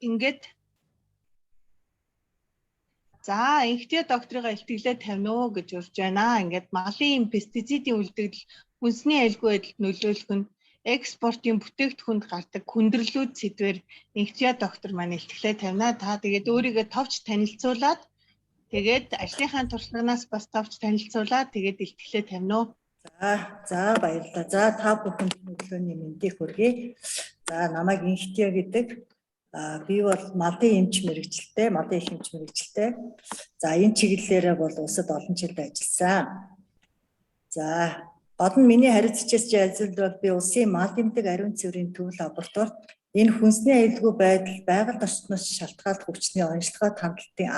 ингээд за инхтээ докторыгаа илтгэлээ тавина уу гэж урьж байна. Ингээд малын пестицидийн үлдэгдэл хүнсний аюулгүй байдалд нөлөөлөх нь экспортын бүтээгдэхүүнд гардаг хүндрэлүүд сэдвээр инхтээ доктор маань илтгэлээ тавина. Та тэгээд өөрийгөө товч танилцуулаад тэгээд ажлынхаа туршлаганаас бас товч танилцуулаад тэгээд илтгэлээ тавина уу. За баярлалаа. За та бүхэнд өглөөний мэндийг хүргэе. За намайг инхтээ гэдэг. Би бол малын эмч мэрэгчлээ, малын их эмч мэрэгчлээ. За энэ чиглэлээрээ бол улсад олон жил ажилласан. За гол нь миний харилцагчаас ажил бол би улсын мал эмнэлэг ариун цэврийн төв лабораторид энэ хүнсний аюулгүй байдал байгаль орчноос шалтгаалт хүчний онцлогоо хандлтын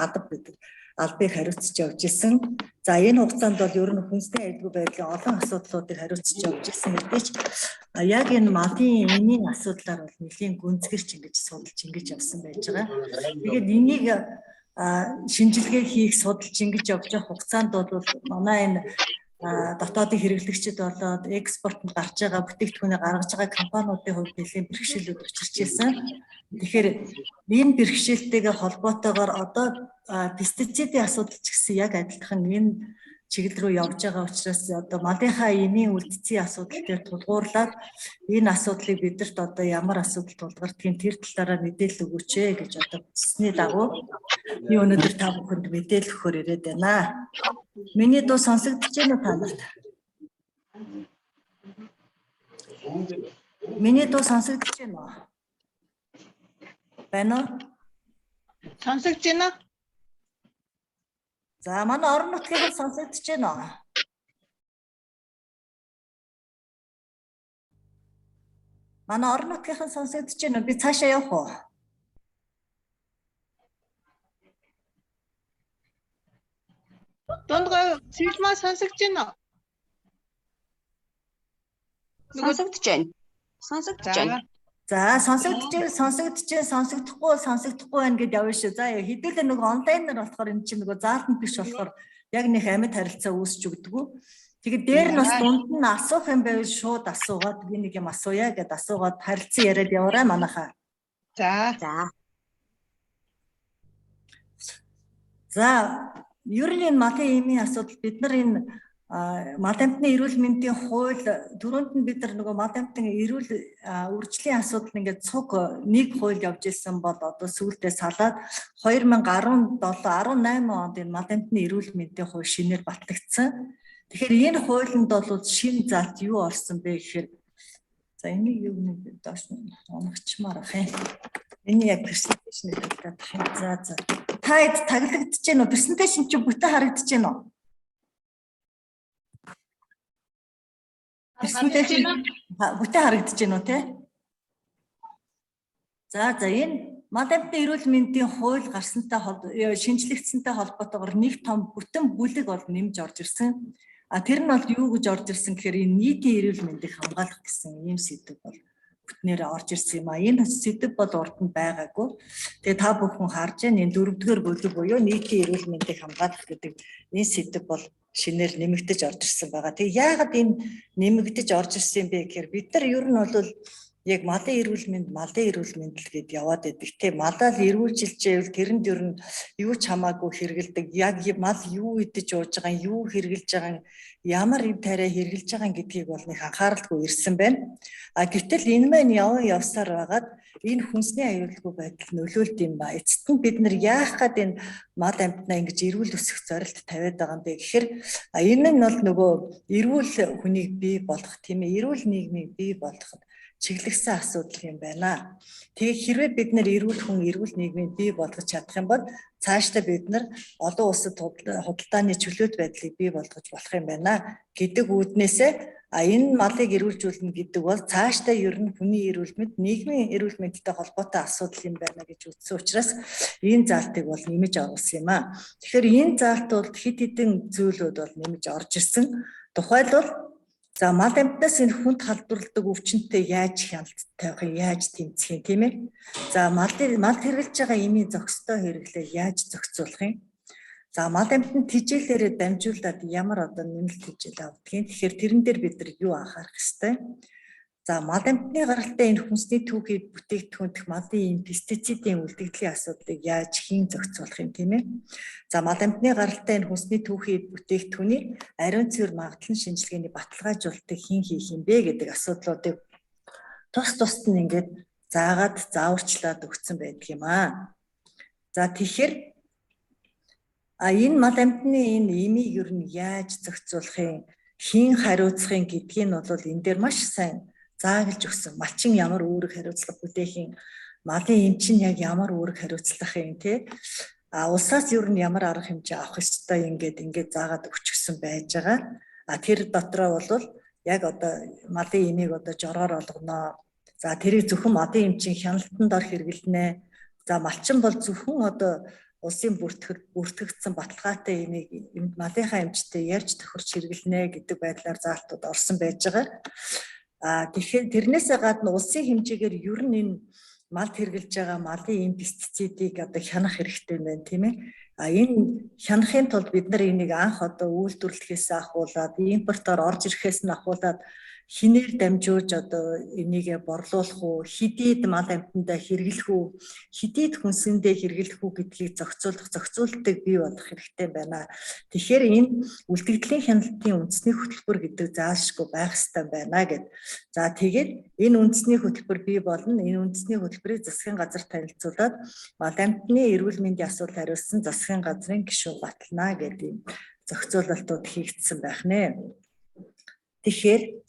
албыг хариуцж явж исэн. За энэ хугацаанд бол ер нь хүнсний аюулгүй байдлын олон асуудлуудыг хариуцж явж исэн гэдэгч яг энэ малын энийн асуудлаар бол нэлийн гүнзгэрч ингэж судалж ингэж явсан байж байгаа. Тэгээд энийг шинжилгээ хийх судалж ингэж явж байгаа хугацаанд бол манай энэ дотоодын хэрэглэгчид болоод экспортод гарч байгаа бүтээгдэхүүнийг гаргаж байгаа компаниудын хувьд нэлийн бэрхшээлүүд учирч ирсэн. Тэгэхээр энэ бэрхшээлтэйгээ холбоотойгоор одоо пестицидийн асуудал ч гэсэн яг адилхан энэ чиглэл рүү явж байгаа учраас одоо малынхаа эмийн үлдцийн асуудал дээр тулгуурлаад энэ асуудлыг бидэрт одоо ямар асуудал тулгардгийг тэр талаараа мэдээлэл өгөөч гэж одоо бичсэний дагуу би өнөөдөр та бүхэнд мэдээлэл өгөхөөр ирээд байна. Миний дуу сонсогдож байна уу та нарт? Миний дуу сонсогдож байна уу? Байна уу? Сонсогдож байна уу? За манай орон нутгийн сонсогдож байна уу? Манай орон нутгийн сонсогдож байна уу? Би цаашаа явах уу? Дундгой цэвэрмаа сонсогдож байна уу? Сонсогдож байна. Сонсогдож байна. За сонсогдохгүй байна гэдээ явна шүү. За хэдүүлээ нөгөө онлайнаар болохоор энэ чинь нөгөө заалтанд биш болохоор яг нэг амьд харилцаа үүсч өгдөг. Тэгээд дээр нь бас дунд нь асуух юм байвал шууд асуугаад би нэг юм асууя гэд асуугаад харилцан яриад яваарай манайхаа. За ер нь энэ малын эмийн асуудал бид нар энэ мал амьтны эрүүл мэндийн хууль түрүүнд нь бид нар нөгөө мал амьтны эрүүл үржлийн асуудал ингээд цуг нэг хууль явж ирсэн бол одоо сүүлдээ салаад 2017 18 онд энэ мал амьтны эрүүл мэндийн хууль шинээр батлагдсан. Тэгэхээр энэ хуулинд бол шинэ заалт юу орсон бэ гэхээр за энийг юу нэг доош нь онгочмаар ах юм. Эний яг презентацийн хэлээд ах юм. За та таглагдж байна уу? Презентацийн чи бүтэн харагдаж байна уу? Бүтэн харагдаж байна уу те? За энэ мал амьтны эрүүл мэндийн хууль гарсантай шинжлэгдсэнтэй холбоотойгоор нэг том бүтэн бүлэг бол нэмж орж ирсэн. Тэр нь бол юу гэж орж ирсэн гэхээр энэ нийтийн эрүүл мэндийг хамгаалах гэсэн ийм сэдв бол бүтнээр орж ирсэн юм а. Энэ сэдв бол урд нь байгаагүй. Тэгээ та бүхэн харж байна энэ дөрөвдүгээр бүлэг буюу нийтийн эрүүл мэндийг хамгаалах гэдэг энэ сэдв бол шинээр нэмэгдэж орж ирсэн байгаа. Тэгээ яагаад энэ нэмэгдэж орж ирсэн бэ гэхээр бид нар ер нь бол яг малын эрүүл мэнд л гээд яваад байдаг. Тэ малаа л эрүүлжилж байвал тэрэнд ер нь юу ч хамаагүй хэрэгэлдэг. Яг мал юу идэж ууж байгаа, юу хэрглэж байгаа, ямар эв тариа хэрглэж байгаа гэдгийг бол нэг анхааралгүй ирсэн байна. Гэтэл энэ маань явсаар байгаад энэ хүнсний аюулгүй байдал нөлөөлд юм ба. Эцэст нь бид нар яах гээд энэ мал амьтнаа ингэж эрүүл өсгөх зорилт тавиад байгаа юм бэ гэхээр энэ нь бол нөгөө эрүүл хүнийг бий болгох тийм ээ, эрүүл нийгмийг бий болгоход чиглэгсэн асуудал юм байна. Тэгээ хэрвээ бид нар эрүүл хүн, эрүүл нийгмийг бий болгож чадах юм бол цаашдаа бид нар олон улсад худалдааны чөлөөт байдлыг бий болгож болох юм байна гэдэг үүднээсээ энэ малыг эрүүлжүүлнэ гэдэг бол цаашдаа ер нь хүний эрүүл мэнд, нийгмийн эрүүл мэндтэй холбоотой асуудал юм байна гэж үзсэн учраас энэ заалтыг бол нэмэж оруулсан юм а. Тэгэхээр энэ заалт бол хэд хэдэн зүйлүүд бол нэмэж орж ирсэн. Тухайлбал за мал амьтнаас энэ хүнд халдварладаг өвчнөдтэй яаж хяналт тавих юм, яаж тэмцэх юм тийм ээ. За мал хэрэглэж байгаа эмийн зохистой хэрэглээ яаж зохицуулах юм. За мал амьтанд тижээлээрээ дамжуулаад ямар одоо нэмэлт тижээл авдгийг. Тэгэхээр тэрэн дээр бид нар юу анхаарах ёстой. За мал амьтны гаралтай энэ хүнсний түүхий бүтээгдэхүүн дэх малын пестицидийн үлдэгдлийн асуудлыг яаж хийн зохицуулах юм тийм ээ. За мал амьтны гаралтай энэ хүнсний түүхий бүтээгдэхүүний ариун цэвэр магадлан шинжилгээний баталгаажуулалтыг хэн хийх юм бэ гэдэг асуудлуудыг тус нь ингээд заагаад зааварчлаад өгсөн байдаг юм аа. За тэгэхээр энэ мал амьтны энэ имийг ер нь яаж зохицуулахын, хэн хариуцахын гэдгийг нь бол энэ дээр маш сайн зааглаж өгсөн. Малчин ямар үүрэг хариуцлага бүтээхийн, малын эм чинь яг ямар үүрэг хариуцлагын тий. Улсаас ер нь ямар арга хэмжээ авах ёстой ингээд заагаад өгчихсөн байж байгаа. Тэр дотроо бол яг одоо малын эмийг одоо жороор олгоно. За тэрийг зөвхөн малын эм чинь хяналтанд ор хэрэглэнэ. За малчин бол зөвхөн одоо улсын бүртгэгдсэн баталгаатай эмийг малынхаа эмчтэй ярьж тохирч хэрэглэнэ гэдэг байдлаар заалтууд орсон байж байгаа. Тэгэхээр тэрнээсээ гадна улсын хэмжээгээр ер нь энэ малд хэрглэж байгаа малын эм пестицидийг одоо хянах хэрэгтэй байна тийм ээ. Энэ хянахын тулд бид нар энийг анх одоо үйлдвэрлэхээс ахуулаад импортоор орж ирэхээс нь ахуулаад хинээр дамжуулж одоо энийг борлуулах уу, хэдийд мал амьтандаа хэрэглэх үү, хэдийд хүнсэндээ хэрэглэх үү гэдгийг зохицуултыг бий болгох хэрэгтэй байна. Тэгэхээр энэ үлдэгдлийн хяналтын үндэсний хөтөлбөр гэдэг заашгүй байх ёстой байна гэд. За тэгээд энэ үндэсний хөтөлбөр бий болно. Энэ үндэсний хөтөлбөрийг засгийн газар танилцуулаад мал амьтны эрүүл мэндийн асуудал хариулсан засгийн газрын гишүүн батална гэдэг зохицуулалтууд хийгдсэн байх нэ. Тэгэхээр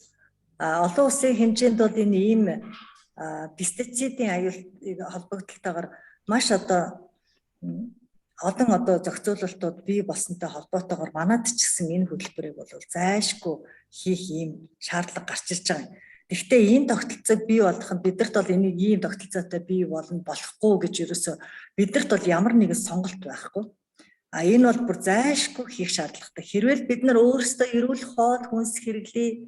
олон улсын хэмжээнд бол энэ ийм пестицидийн аюулыг холбогдлолтойгоор маш одоо зохицуулалтууд бий болсонтой холбоотойгоор манайд ч гэсэн энэ хөтөлбөрийг бол зайлшгүй хийх ийм шаардлага гарч ирж байгаа юм. Гэхдээ ийм тогтолцоог бий болгох нь бидэрт бол энийг ийм тогтолцоотой бий болохгүй гэж ерөөсөө бидэрт бол ямар нэгэн сонголт байхгүй. Энэ бол бүр зайлшгүй хийх шаардлагатай. Хэрвээ бид нар өөрсдөө эрүүл хоол хүнс хэрэглэе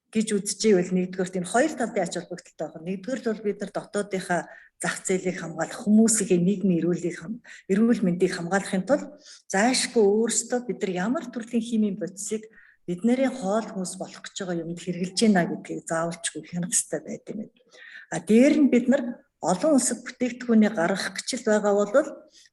гэж үзэж ивэл нэгдүгээрт энэ хоёр талын ач холбогдолтой байна. Нэгдүгээрт бол бид нар дотоодынхаа зах зээлийг хамгаалах, хүмүүсийн нийгмийн эрүүл мэндийг хамгаалахын тулд зайлшгүй өөрсдөө бид нар ямар төрлийн химийн бодисыг бидний хоол хүнс болох гэж байгаа юмд хэрэгжилж байна гэдгийг заавалчгүй хянах хэрэгтэй байдаг юм. Дээр нь бид нар олон улсад бүтээгдэхүүнийг гаргах гэж байгаа бол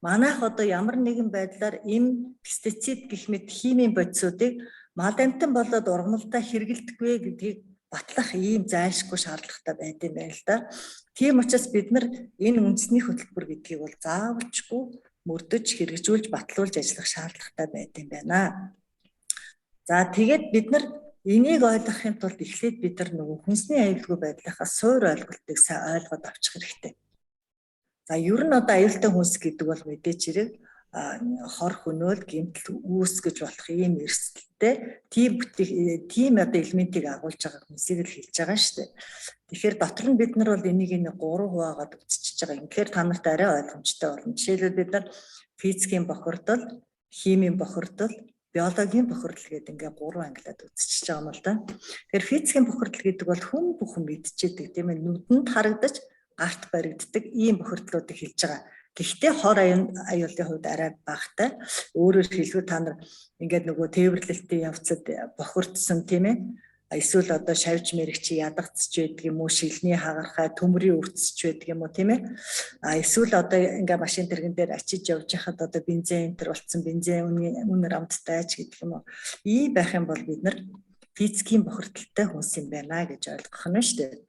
манайх одоо ямар нэгэн байдлаар эм пестицид гэх мэт химийн бодисуудыг мал амьтан болоод ургамалдаа хэрэгэлдэггүй гэдгийг батлах ийм зайлшгүй шаардлагатай байд юм байна л да. Тийм учраас бид нар энэ үндэсний хөтөлбөр гэдгийг бол заавалчгүй мөрдөж хэрэгжүүлж батлуулж ажиллах шаардлагатай байд юм байна. За тэгээд бид нар энийг ойлгохын тулд эхлээд бид нар нөгөө хүнсний аюулгүй байдлынхаа суур ойлголтыг сайн ойлгоод авчих хэрэгтэй. За ер нь одоо аюултай хүнс гэдэг бол мэдээч хэрэг хор хөнөөл гэмтэл үүсгэж болох ийм эрсдэлтэй тийм одоо элементийг агуулж байгаа хүнсийг л хэлж байгаа шүү дээ. Тэгэхээр дотор нь бид нар бол энийг 3 хуваагаад үзчихэж байгаа. Тэгэхээр та нарт арай ойлгомжтой болно. Жишээлбэл бид нар физикийн бохирдол, химийн бохирдол, биологийн бохирдол гэдэг ингээ 3 ангилаад үзчихэж байгаа юм л да. Тэгэхээр физикийн бохирдол гэдэг бол хүн бүхэн мэдчихэдэг тийм ээ, нүдэнд харагдаж гарт баригддаг ийм бохирдлуудыг хэлж байгаа. Гэхдээ хор аюулын хувьд арай багтай. Өөрөөр хэлбэл та нар ингээд нөгөө тээвэрлэлтийн явцад бохирдсон тийм ээ. Эсвэл одоо шавж мэрэгчи ядагцж байдаг юм уу, шилний хагархай, төмрийн өвцөж байдаг юм уу тийм ээ. Эсвэл одоо ингээ машин тэргэн дээр ачиж явж хахад одоо бензин энэ болцсон, бензин үнээр амттай ч гэдэг юм уу. Ийм байх юм бол бид нар физикийн бохирдолтой хүнс юм байна гэж ойлгох нь шүү дээ.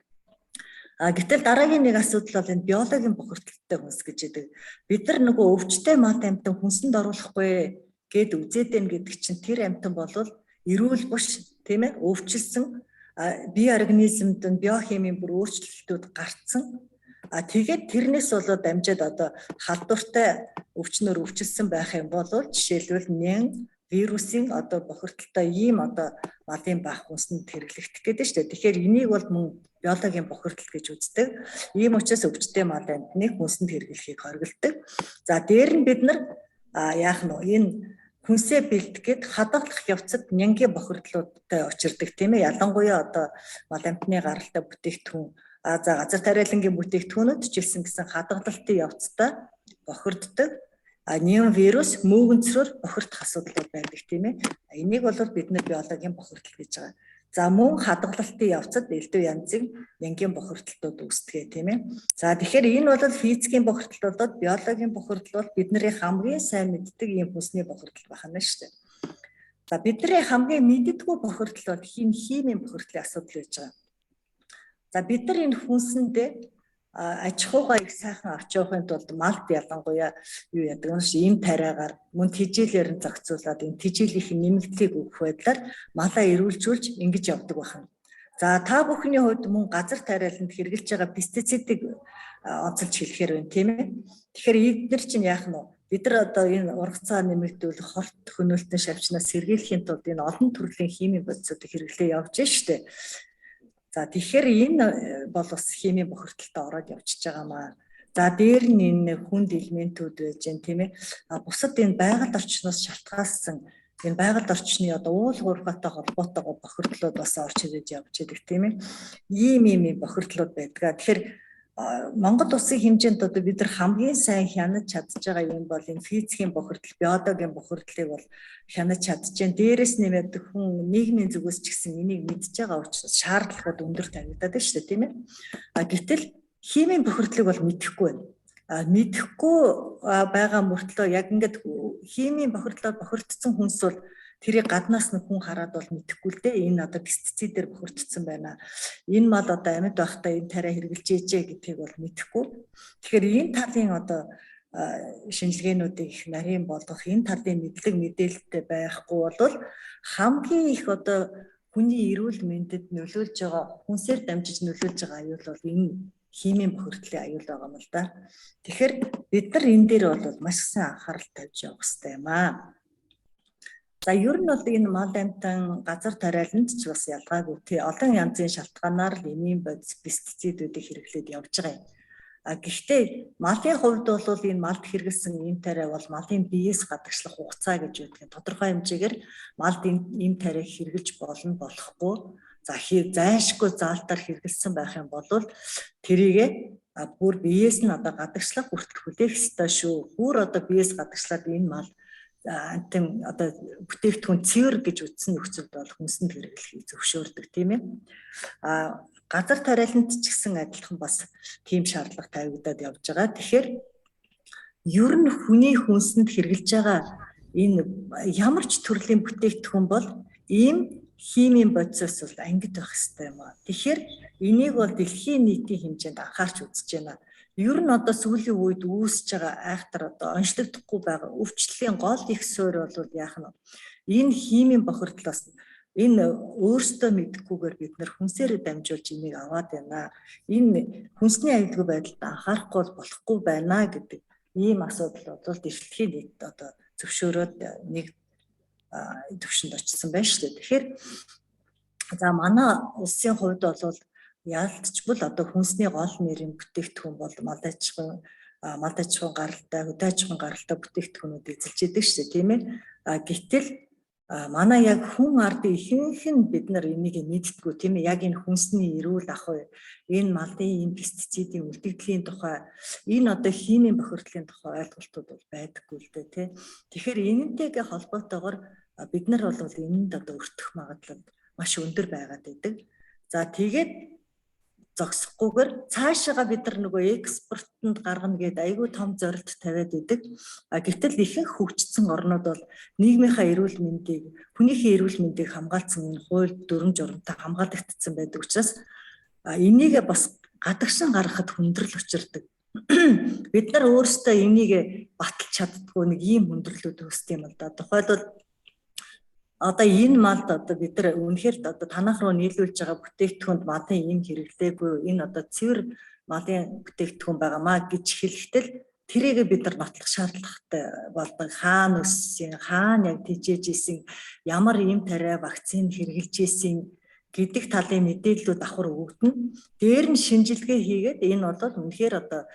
Гэтэл дараагийн нэг асуудал бол энэ биологийн бохирдолтой хүнс гэж байдаг. Бид нар нөгөө өвчтэй мал амьтан хүнсэнд оруулахгүй гэд үзээд байна гэдэг чинь тэр амьтан болвол эрүүл буш тийм ээ, өвчлсөн бие организмд нь биохимийн бүр өөрчлөлтүүд гарцсан. Тэгээд тэрнээс болоод дамжаад одоо халдвартай өвчнөр өвчлсөн байх юм бол жишээлбэл вирусын одоо бохирдолтой ийм одоо малын баах хүнсэнд хэрэглэгдэх гэдэг шүү дээ. Тэгэхээр энийг бол мөн биологийн бохирдол гэж үздэг. Ийм учраас өвчтэй мал амьтныг хүнсэнд хэрэглэхийг хориглодог. За дээр нь бид нар яах нь энэ хүнсээ бэлтгэхэд хадгалах явцад нянгийн бохирдлуудтай учирдаг тийм ээ. Ялангуяа одоо мал амьтны гаралтай бүтээгдэхүүн за газар тариалангийн бүтээгдэхүүнүүд ч гэсэн хадгалалтын явцдаа бохирддог. Нэм вирус мөөгөнцрөөр бохирдох асуудлууд байдаг тийм ээ. Энийг бол бид нар биологийн бохирдол гэж байгаа. За мөн хадгалалтын явцад элдв янзын янгийн бохирдолтууд үүсдэг тийм ээ. За тэгэхээр энэ бол физикийн бохирдол болоод биологийн бохирдол бол бидний хамгийн сайн мэддэг ийм хүнсний бохирдол байна шүү дээ. За бидний хамгийн мэддэггүй бохирдол бол химийн бохирдлын асуудал гэж байгаа. За бид нар энэ хүнсэндээ аж ахуйгаа их сайхан авч явахын тулд малд ялангуяа юу яадаг вэ? Ийм тариагаар мөн тэжээлээр нь зохицуулаад энэ тэжээлийн нэмэгдлийг өгөх байдлаар малаа эрүүлжүүлж ингэж явдаг байна. За та бүхний хувьд мөн газар тариаланд хэрэгжилж байгаа пестицидыг онцолж хэлэхээр байна тийм ээ. Тэгэхээр эдгээр чинь яах нь вэ? Бид нар одоо энэ ургацаа нэмэгдүүлэх хорт хөнөөлтөн шавчнаас сэргийлэхийн тулд энэ олон төрлийн химийн бодисуудыг хэрэглээ явж штэ. За тэгэхээр энэ бол бас химийн бохирдолтой ороод явчихж байгаамаа. За дээр нь энэ хүнд элементүүд байж гэн тийм ээ. Бусад энэ байгаль орчноос шалтгаалсан энэ байгаль орчны одоо уул уургатай холбоотойгоо бохирдлууд бас орж ирээд явж байдаг тийм ээ. Ийм бохирдлууд байдаг. Тэгэхээр Монгол улсын хэмжээнд одоо бид нар хамгийн сайн хянаж чадж байгаа юм бол энэ физикийн бохирдол, биологийн бохирдлыг бол хянаж чадж जैन. Дээрээс нэмээд хүн нийгмийн зүгээс ч гэсэн энийг мэдж байгаа учраас шаардлагууд өндөр тавигдаад байна шүү дээ, тийм ээ. Гэтэл химийн бохирдлыг бол мэдэхгүй байна. Мэдэхгүй байгаа мөртлөө яг ингээд химийн бохирдлоор бохирдсон хүнс бол тэрийг гаднаас нь хүн хараад бол мэдэхгүй л дээ. Энэ одоо пестицидээр бохирдсон байна. Энэ мал одоо амьд байхдаа энэ тариа хэрэгжилж ээжээ гэдгийг бол мэдэхгүй. Тэгэхээр энэ талын одоо шинжилгээнүүдийг их нарийн болгох, энэ талын мэдлэг мэдээлэлтэй байхгүй бол хамгийн их одоо хүний эрүүл мэндэд нөлөөлж байгаа, хүнсээр дамжиж нөлөөлж байгаа аюул бол энэ химийн бохирдлын аюул байгаа юм л да. Тэгэхээр бид нар энэ дээр бол маш сайн анхаарал тавьж явах хэрэгтэй юм аа. За ер нь бол энэ мал амьтан газар тариаланд ч бас ялгаагүй тий олон янзын шалтгаанаар л эмийн бодис пестицидүүдийг хэрэглээд явж байгаа юм. Гэхдээ малын хувьд бол энэ малд хэрэглэсэн эм тариа бол малын биеэс гадагшлах хугацаа гэж үүдгийг тодорхой хэмжээгээр малд эм тариа хэрэглэж болно болохгүй. За зайлшгүй заалтаар хэрэглэсэн байх юм бол тэрийгэ бүр биеэс нь одоо гадагшлах хүртэл хүлээх ёстой шүү. Бүр одоо биеэс гадагшлаад энэ мал антим одоо бүтээгдэхүүн цэвэр гэж үздсэн нөхцөлд бол хүнсэнд хэрэглэхийг зөвшөөрдөг тийм ээ. Газар тариаланд ч гэсэн адилхан бас тийм шаардлага тавигдаад явж байгаа. Тэгэхээр ер нь хүний хүнсэнд хэрэглэж байгаа энэ ямар ч төрлийн бүтээгдэхүүн бол ийм химийн бодисоос бол ангид байх хэрэгтэй юм аа. Тэгэхээр энийг бол дэлхийн нийтийн хэмжээнд анхаарч үзэж байна. Ер нь одоо сүүлийн үед үүсэж байгаа айхтар одоо онцлогдохгүй байгаа өвчлөлийн гол их суурь бол яах нь энэ химийн бохирдлоос энэ өөрсдөө мэдхгүйгээр бид нар хүнсээр дамжуулж энийг аваад байна. Энэ хүнсний аюулгүй байдалд анхаарахгүй болохгүй байна гэдэг ийм асуудал бол дэлхийн нийт одоо зөвшөөрөөд нэг төвшөнд очсон байна шүү дээ. Тэгэхээр за манай улсын хувьд бол яалтчбал одоо хүнсний гол нэрийн бүтээгдэхүүн бол мал аж ахуйн гаралтай, хөдөө аж ахуйн гаралтай бүтээгдэхүүнүүд эзэлж идэг шүү дээ, тийм ээ. Гэтэл манай яг хүн ардын ихэнх нь бид нар энийг мэддэггүй, тийм ээ. Яг энэ хүнсний эрүүл ахуй, энэ малын энэ пестицидийн үлдэгдлийн тухай, энэ одоо химийн бохирдлын тухай ойлголтууд бол байдаггүй л дээ, тийм. Тэгэхээр энэнтэйгээ холбоотойгоор бид нар бол энэнд одоо өртөх магадлал маш өндөр байгаад байдаг. За тэгээд зогсохгүйгээр цаашаага бид нар нөгөө экспортод гаргана гэдэг айгүй том зорилт тавиад идэг. Гэтэл ихэнх хөгжсөн орнууд бол нийгмийнхаа эрүүл мэндийг, хүнийхээ эрүүл мэндийг хамгаалсан энэ хууль дүрм журамтай хамгаалагдсан байдаг учраас энийг бас гадагшин гаргахад хүндрэл учирдаг. Бид нар өөрсдөө энийг баталж чаддгүй нэг ийм хүндрэлүүд үүсдэг юм л да. Тухайлбал одоо энэ малд одоо бид нар үнэхээр одоо танах руу нийлүүлж байгаа бүтээгдэхүүнд малын юм хэрэглээгүй энэ одоо цэвэр малын бүтээгдэхүүн байгаамаа гэж хэлэхдээ тэрийг бид нар нотлох шаардлагатай болдог. Хаана өссөн, хаана яг тижээж исэн, ямар юм тариа вакцин хэрэгжилж исэн гэдэг талын мэдээллүүд давхар өгөгдөн. Дээр нь шинжилгээ хийгээд энэ бол үнэхээр одоо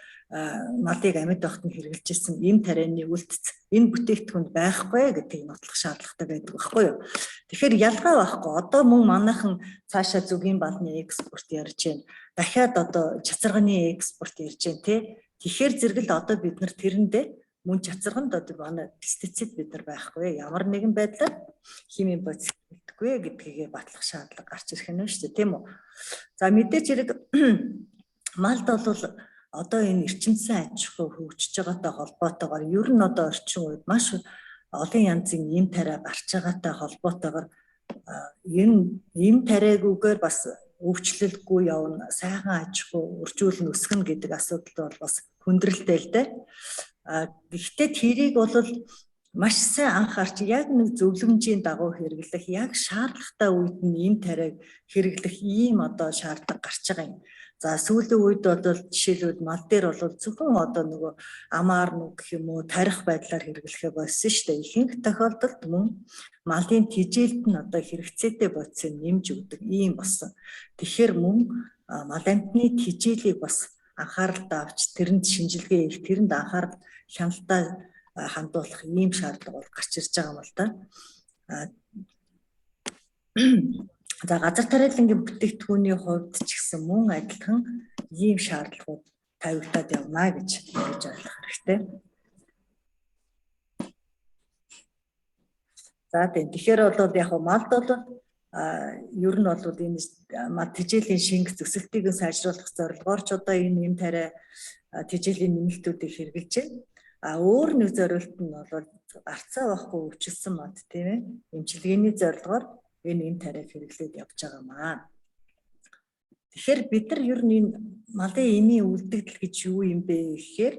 малыг амьд байхад нь хэрэгжилжсэн эм тарианы үлдц энэ бүтээгдэхүүнд байхгүй гэдгийг нотлох шаардлагатай байдаг байхгүй юу. Тэгэхээр ялгаа байхгүй. Одоо мөн манайхан цаашаа зүгийн балны экспорт ярьж байна. Дахиад одоо чацарганы экспорт ярьж байна тий. Тэгэхээр зэрэгэл одоо бид нар тэрэндээ мөн чацарганд одоо манай пестицид бид нар байхгүй ямар нэгэн байдлаар химийн бодис үлдэхгүй гэдгийг батлах шаардлага гарч ирэх нь шүү дээ, тийм үү? За мэдээч хэрэг малд бол одоо энэ эрчимсэн аж ахуй хөгжиж байгаатай холбоотойгоор ер нь одоо орчин үед маш олон янзын эм тариа гарч байгаатай холбоотойгоор эм тариагүйгээр бас өвчлөлгүй явна, сайхан аж ахуй үржүүлэн өсгөн гэдэг асуудал бол бас хүндрэлтэй л дээ. Гэхдээ тэрийг бол маш сайн анхаарч яг нэг зөвлөмжийн дагуу хэрэглэх, яг шаардлагатай үед нь эм тариаг хэрэглэх ийм одоо шаардлага гарч байгаа юм. За сүүлийн үед бол жишээлбэл мал дээр бол зөвхөн одоо нөгөө амаар нүг гэх юм уу тарих байдлаар хэрэглэхээ болсон шүү дээ. Ихэнх тохиолдолд мөн малын тижээлт нь одоо хэрэгцээтэй бодисыг нэмж өгдөг ийм болсон. Тэгэхээр мөн мал амтны тижээлийг бас анхааралтай авч тэрэнд шинжилгээ хийх, тэрэнд анхаарал хяналтаа хандуулах ийм шаардлага бол гарч ирж байгаа юм л да. За газар тариалангийн бүтээгдэхүүний хувьд ч гэсэн мөн адилхан ийм шаардлагууд тавигдаад явна гэж ойлгох хэрэгтэй. За тэгэхээр бол яг малд бол ер нь бол энэ тижээлийн шинг зөвсөлтийг сайжруулах зорилгоор ч одоо энэ эм тариа тижээлийн нэмэлтүүдийг хэрэгжилж байна. Өөр нэг зорилт нь бол гарцаа байхгүй өвчлсөн мод тийм ээ эмчилгээний зорилгоор энэ эм тариаг хэрэглээд явж байгаамаа. Тэгэхээр бид нар ер нь энэ малын эмийн үлдэгдэл гэж юу юм бэ гэхээр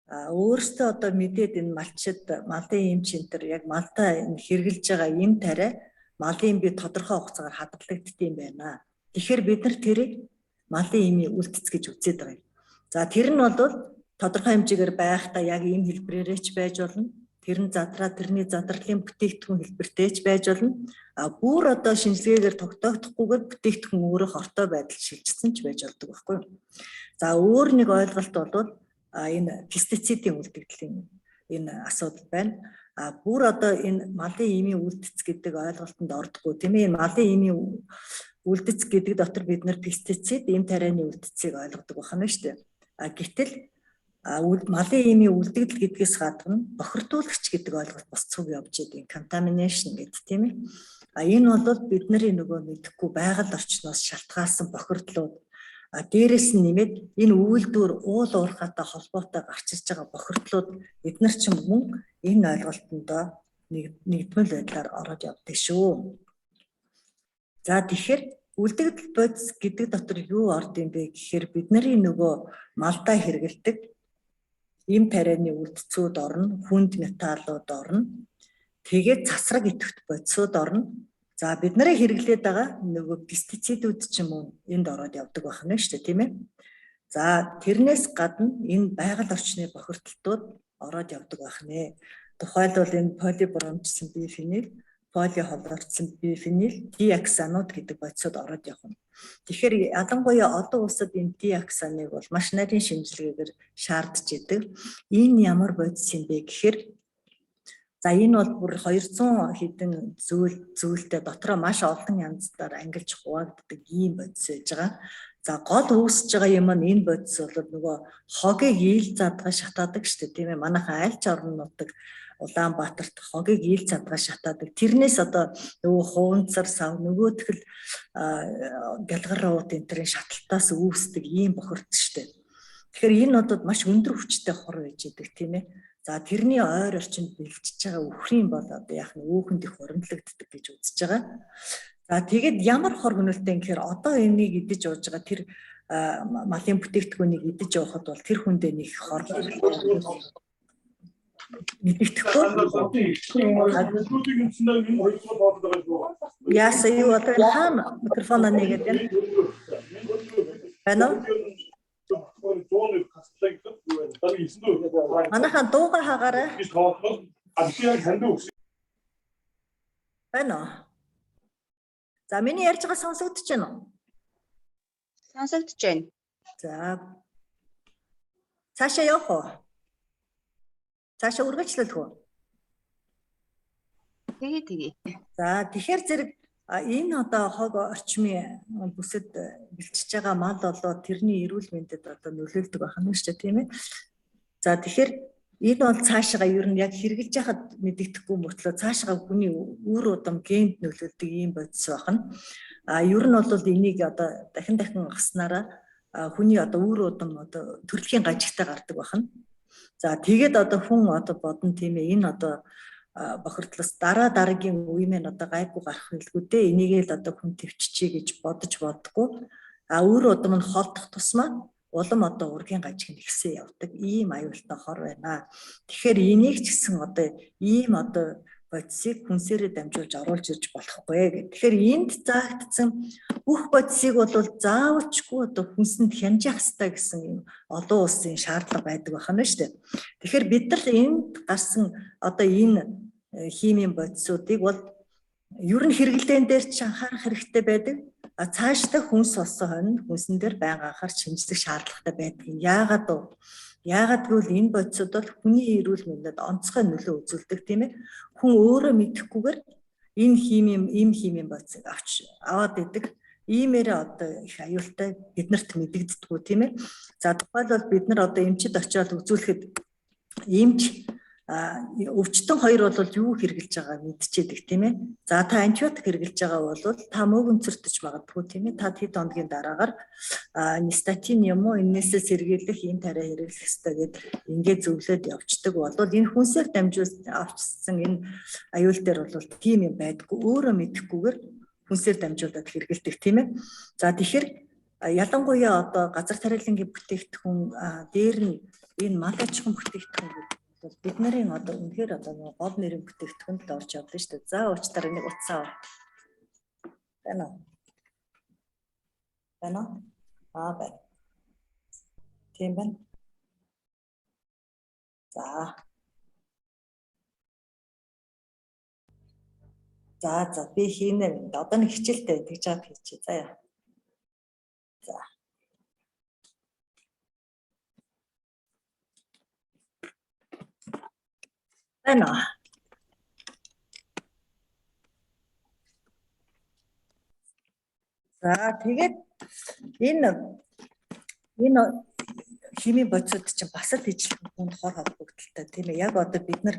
өөрөөсөө одоо мэдээд энэ малчид малын эм центр яг малдаа энэ хэрэгжилж байгаа эм тариа малын бие тодорхой хугацаагаар хадгалагддаг юм байна. Тэгэхээр бид нар тэрийг малын эмийн үлдэц гэж үзээд байгаа юм. За тэр нь бол тодорхой хэмжээгээр байхдаа яг ийм хэлбэрээрээ ч байж болно. Тэр нь тэрний задралын бүтээгдэхүүн хэлбэртэй ч байж болно. Бүр одоо шинжилгээгээр тогтоогдохгүйгээр бүтээгдэхүүн өөрөө хортой байдал шилжсэн ч байж болдог байхгүй юу. За өөр нэг ойлголт бол энэ пестицидийн үлдэгдлийн энэ асуудал байна. Бүр одоо энэ малын эмийн үлдэц гэдэг ойлголтод ордоггүй тийм ээ. Малын эмийн үлдэц гэдэг дотор бид нар пестицид, эм тарианы үлдэцийг ойлгодог байна шүү дээ. Гэтэл малын эмийн үлдэгдэл гэдгээс гадна бохирдуулагч гэдэг ойлголт бас цуг явж байгаа. Contamination гэдэг тийм ээ. Энэ бол бидний нөгөө мэдэхгүй байгаль орчноос шалтгаалсан бохирдлууд. Дээрээс нь нэмээд энэ үйлдвэр уул уурхайтай холбоотой гарч ирж байгаа бохирдлууд бид нар ч мөн энэ ойлголтондоо нэгдмэл байдлаар ороод явдаг шүү. За тэгэхээр үлдэгдэл бодис гэдэг дотор юу орд юм бэ гэхээр бидний нөгөө малдаа хэрэгэлдэг эм тарианы үлдцүүд орно, хүнд металлууд орно. Тэгээд цасраг идэвхт бодисууд орно. За бид нарын хэрэглээд байгаа нөгөө пестицидүүд ч юм уу энд ороод явдаг байна шүү дээ, тийм ээ. За тэрнээс гадна энэ байгаль орчны бохирдолтууд ороод явдаг байна. Тухайлбал энэ полибромжсан бифенил, полихолорцсон бифенил, диоксанууд гэдэг бодисууд ороод явна. Тэгэхээр ялангуяа олон улсад энэ диоксаныг бол маш нарийн шинжилгээгээр шаардж идэг. Энэ ямар бодис юм бэ гэхээр за энэ бол бүр 200 хэдэн зүйлтэй дотроо маш олон янзлаар ангилж хуваагддаг ийм бодис байж байгаа. За гол үүсэж байгаа юм нь энэ бодис бол нөгөө хогийг ил задгаа шатаадаг шүү дээ, тийм ээ. Манайхан айлч орон нутаг Улаанбаатарт хогийг ил задгаа шатаадаг. Тэрнээс одоо нөгөө хуунцар сав нөгөөтгөл галгар рууд энтрийн шаталтаас үүсдэг ийм бохирдол шүү дээ. Тэгэхээр энэ одоо маш өндөр хүчтэй хор байж идэг, тийм ээ. За тэрний ойр орчинд бэлтжиж байгаа үхрийн бол одоо яг нь үүхэнд их хуримтлагддаг гэж үзэж байгаа. За тэгэд ямар хор гөнөлтэй гэхээр одоо энийг идэж ууж байгаа тэр малын бүтээгдэхүүнийг идэж уухад бол тэр хүндээ нэг хор мэддэхгүй. Яасан юу одоо хаана микрофоноо нэгээд байна уу? Манайхан дууга хаагаарай. Байна. За миний ярьж байгаа сонсогдож байна уу? Сонсогдож байна. За. Цаашаа явах уу? Цаашаа үргэлжлүүлэх үү? Тэгээ. За тэгэхээр зэрэг энэ одоо хог орчмын бүсэд бэлтжиж байгаа мал болоо тэрний эрүүл мэндэд одоо нөлөөлдөг байх нь шүү дээ, тийм ээ. За тэгэхээр Энэ бол цаашаа ер нь яг хэрэгжилж байхад мэдэгдэхгүй мөртлөө цаашаа хүний үр удам генд нөлөөлдөг ийм бодис байна. Ер нь бол энийг одоо дахин гаргаснараа хүний одоо үр удам одоо төрөлхийн гажигтай гардаг байна. За тэгээд одоо хүн одоо бодно тийм ээ энэ одоо бохирдлоос дараагийн үе мэн одоо гайгүй гарах хэлгүй дээ. Энийг л одоо хүн төвччихье гэж бодож боддгоо. Үр удам нь холдох тусмаа улам одоо ургийн гажиг нэгсэн явдаг ийм аюултай хор байна. Тэгэхээр энийг ч гэсэн одоо ийм одоо бодисыг хүнсээрээ дамжуулж оруулж ирж болохгүй гэх. Тэгэхээр энд заагдсан бүх бодисыг бол заавалчгүй одоо хүнсэнд хянжих хэрэгтэй гэсэн юм олон улсын шаардлага байдаг байна шүү дээ. Тэгэхээр бид нар энд гарсан одоо энэ химийн бодисуудыг бол ер нь хэрэглэн дээр ч анхаарах хэрэгтэй байдаг. Цаашдаа хүнс болсон хойно хүнсэн дээр байнга анхаарч шинжлэх шаардлагатай байдаг. Яагаад гэвэл энэ бодисууд бол хүний эрүүл мэндэд онцгой нөлөө үзүүлдэг тийм ээ. Хүн өөрөө мэдэхгүйгээр энэ химийн бодисыг аваад идэг. Иймээрээ одоо их аюултай биднэрт мэдэгддэггүй тийм ээ. За тухайлбал бид нар одоо эмчид очиод үзүүлэхэд эмч өвчтөн хоёр бол юу хэрглэж байгааг мэдчихэдэг тийм ээ. За та антибиотик хэрглэж байгаа бол та мөөгөнцөртөж магадгүй тийм ээ. Та хэд хоногийн дараагаар нистатин юм уу энээсээ сэргийлэх энэ тариа хэрэглэх хэрэгтэй гэд ингээд зөвлөд явцдаг бол энэ хүнсээр дамжуулж авчсан энэ аюул дээр бол тийм юм байдаггүй. Өөрөө мэдэхгүйгээр хүнсээр дамжуулаад хэрэглэдэг тийм ээ. За тэгэхээр ялангуяа одоо газар тариалангийн бүтээгдэхүүн дээр нь энэ мал аж ахуйн бүтээгдэхүүн гэдэг бид нарын одоо үнэхээр одоо гол нэрийн бүтээгдэхүүнд л орж явдаг шүү дээ. За уучтаар энийг утсаа. Байна уу? Байна уу? Байна. Тийм байна. За би хийнэ. Одоо нэг хичээлтэй тэгж чад хийчихье. За яа. За. Байна. За тэгээд энэ химийн бодисууд чинь бас л ижил хүнд хор холбогдолтой тийм ээ. Яг одоо бид нар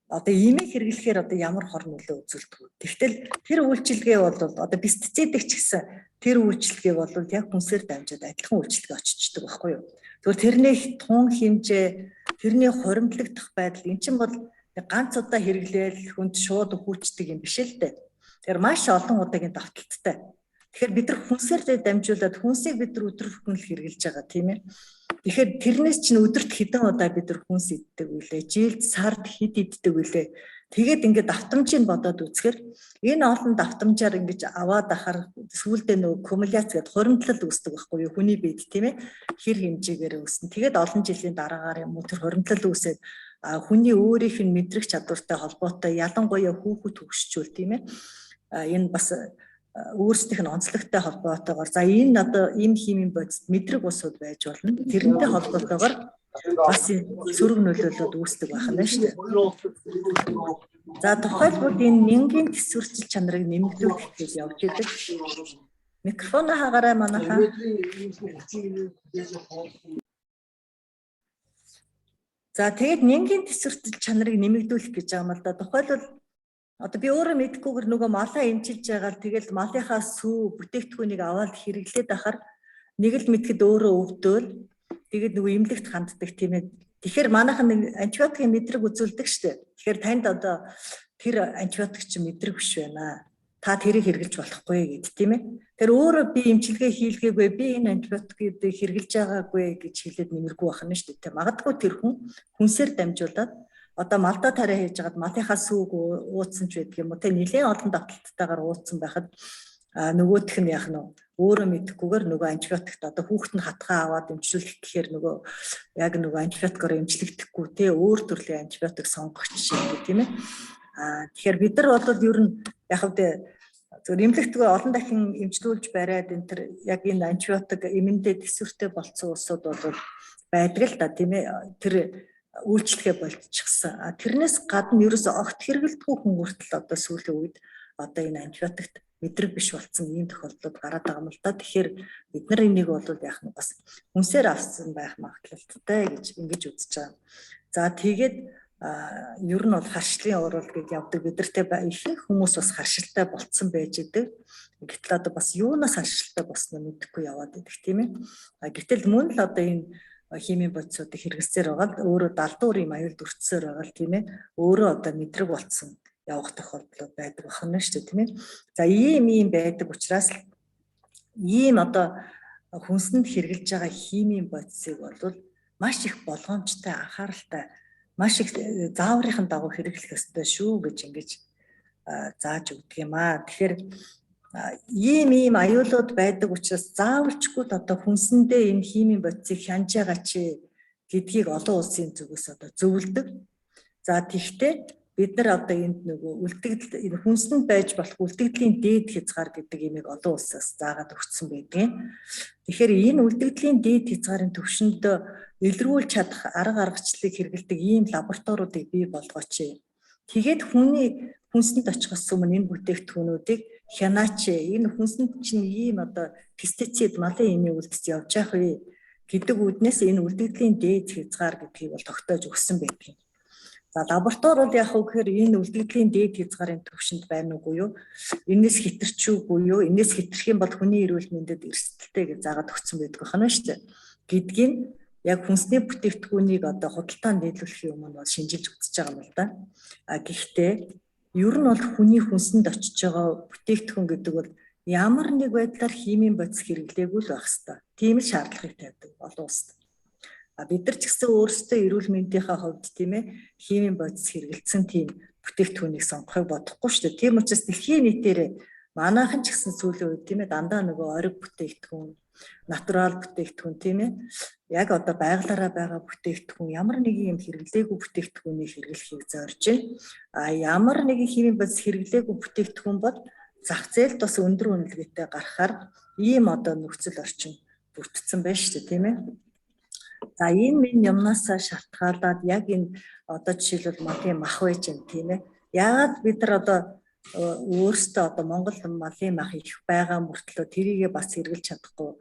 одоо имийг хэрэглэхээр одоо ямар хор нөлөө үзүүлдэг вэ? Тэгтэл тэр үйлчилгээ бол одоо пестицидик ч гэсэн тэр үйлчилгээ бол яг хүнсээр дамжаад адилхан үйлчилгээ очиждаг байхгүй юу? Тэгвэл тэрний тун хэмжээ, тэрний хуримтлагдах байдал эн чинь бол ганц удаа хэрэглээл хүнд шууд хүүчдэг юм биш л дээ. Тэгэхээр маш олон удаагийн давталттай. Тэгэхээр бид нар хүнсээр дамжуулаад хүнсийг бид нар өдөр бүхэн хэрэглэж байгаа тийм ээ. Тэгэхээр тэрнээс чинь өдөрт хэдэн удаа бид нар хүнс иддэг үлээ, жилд сард хэд иддэг үлээ. Тэгээд ингээд давтамжийг бодоод үзэхээр энэ олон давтамжаар ингэж аваад ахаар сүүлдээ нөгөө кумуляц гэдэг хуримтлал үүсдэг байхгүй юу хүний биед тийм ээ. Хэр хэмжээгээр үүснэ. Тэгээд олон жилийн дараагаар юм уу тэр хуримтлал үүсээд хүний өөрийнх нь мэдрэх чадвартай холбоотой ялангуяа хүүхэд төгсчүүл тийм ээ. Энэ бас өөрсдийнх нь онцлогтой холбоотойгоор за энэ одоо ийм химийн бодис мэдрэг усуд байж болно. Тэрнтэй холбоотойгоор бас сөрөг нөлөөлөлд үүсдэг байна шүү дээ. За тухайлбал энэ нянгийн төсвөрчил чанарыг нэмэгдүүлэх гэж явж идэг. Микрофон хаагаарай манайхаа. За тэгээд нянгийн төсвөрчил чанарыг нэмэгдүүлэх гэж байгаа юм л да. Тухайлбал одоо би өөрөө мэдхгүйгээр нөгөө малаа эмчилж байгаа л тэгэл малынхаа сүү бүтээгдэхүүнийг аваад хэрэглээд ахаар нэг л мэдхэд өөрөө өвдөөл тэгээд нөгөө эмнэлэгт ханддаг тийм ээ. Тэгэхээр манайхан нэг антибиотикийн мэдрэг үзүүлдэг штэ. Тэгэхээр танд одоо тэр антибиотик чинь мэдрэг биш байна. Та тэрийг хэрэглэж болохгүй гэд тийм ээ. Тэр өөрөө би эмчилгээ хийлгээгүй би энэ антибиотикийг хэрэглэж байгаагүй гэж хэлээд нэмэргүй байна штэ. Магадгүй тэр хүнсээр дамжуулаад одоо малдаа тариа хийж хагаад малынхаа сүүг ууцсан ч байдаг юм уу те нэлээд олон давталттайгаар ууцсан байхад нөгөөх нь яах нь өөрөө мэдэхгүйгээр нөгөө антибиотикт одоо хүүхэд нь хатгаа аваад эмчлүүлэх гэхээр нөгөө яг нөгөө антибиотикоор эмчлэгдэхгүй те өөр төрлийн антибиотик сонгох жишээ гэх тийм ээ. Тэгэхээр бид нар бол ер нь яг зөв эмнэлэгтгүй олон дахин эмчлүүлж бариад энэ төр яг энэ антибиотик эмэндээ төсвөртэй болцсон усуд бол байдаг л да тийм ээ. Тэр үйлчлэгээ болчихсон. Тэрнээс гадна ерөөсө огт хэрэгэлдэггүй хүн хүртэл одоо сүүлийн үед одоо энэ антибиотикт мэдрэг биш болсон ийм тохиолдлууд гараад байгаа юм л да. Тэгэхээр бид нар энийг бол яах нь бас хүнсээр авсан байх магадлалтай гэж ингэж үзэж байгаа. За тэгээд ер нь бол харшлын урвалгийг явдаг бидэртэй их хүмүүс бас харшилтай болцсон байж идэг. Гэтэл одоо бас юунаас харшилтай болсноо мэдэхгүй яваад идэг тийм ээ. Гэтэл мөн л одоо энэ химийн бодисуудыг хэрэглэсээр байгаа л өөрөө далдуур юм аюулд өртсөөр байгаа л тийм ээ. Өөрөө одоо мэдрэг болцсон явах тохиолдол байдаг байна шүү дээ тийм ээ. За ийм байдаг учраас ийм одоо хүнсэнд хэрэгжилж байгаа химийн бодисыг бол маш их болгоомжтой анхааралтай маш их зааврын дагуу хэрэглэх ёстой шүү гэж ингэж зааж өгдөг юм аа. Тэгэхээр ийм аюулууд байдаг учраас заавалчгүй одоо хүнсэндээ энэ химийн бодисыг хянаж байгаа чи гэдгийг олон улсын зүгээс одоо зөвлөдөг. За тэгвэл бид нар одоо энд нөгөө үлдэгдэл энэ хүнсэнд байж болох үлдэгдлийн дээд хязгаар гэдэг имийг олон улсаас заагаад өгсөн байдаг. Тэгэхээр энэ үлдэгдлийн дээд хязгаарын түвшинд илрүүлж чадах арга аргачлалыг хэрэглэдэг ийм лабораториудыг бий болгооч. Тэгээд хүний хүнсэнд очихоос өмнө энэ бүтээгдэхүүнүүдийг хянаач. Энэ хүнсэнд чинь ийм одоо пестицид малын эмийн үлдэж явж явах вэ гэдэг үүднээс энэ үлдэгдлийн дээд хязгаар гэдгийг бол тогтоож өгсөн байдаг. За лаборатори бол яг үгээр энэ үлдэгдлийн дээд хязгаарын түвшинд байна уугүй юу? Энээс хэтэрчүүгүй юу? Энээс хэтэрх юм бол хүний эрүүл мэндэд эрсдэлтэй гэж заагаад өгсөн байдаг байна шүү дээ. Гэдгийг яг хүнсний бүтээгдэхүүнийг одоо худалдаанд нийлүүлэхийн өмнө бол шинжилж үзэж байгаа юм л да. Гэхдээ ер нь бол хүний хүнсэнд очиж байгаа бүтээгдэхүүн гэдэг бол ямар нэг байдлаар химийн бодис хэрэглээгүй л байх ёстой. Тийм л шаардлагыг тавьдаг олон улсад. Бид нар ч гэсэн өөрсдөө эрүүл мэндийнхаа хувьд тийм ээ химийн бодис хэрэгэлсэн тийм бүтээгдэхүүнийг сонгохыг бодохгүй шүү дээ. Тийм учраас дэлхийн нийтээр манайхан ч гэсэн сүүлийн үед тийм ээ дандаа нөгөө ориг бүтээгдэхүүн, натурал бүтээгдэхүүн тийм ээ яг одоо байгалаараа байгаа бүтээгдэхүүн ямар нэгэн юм хэрэглээгүй бүтээгдэхүүнийг хэрэглэхийг зорж байна. Ямар нэгэн химийн бодис хэрэглээгүй бүтээгдэхүүн бол зах зээлд бас өндөр үнэлгээтэй гарахаар ийм одоо нөхцөл орчин бүрдсэн байна шүү дээ тийм ээ. За энэ юмнаас шалтгаалаад яг энэ одоо жишээлбэл малын мах байж юм тийм ээ. Яагаад бид нар одоо өөрсдөө одоо Монгол малын мах их байгаа мөртлөө тэрийгээ бас хэрэглэж чадахгүй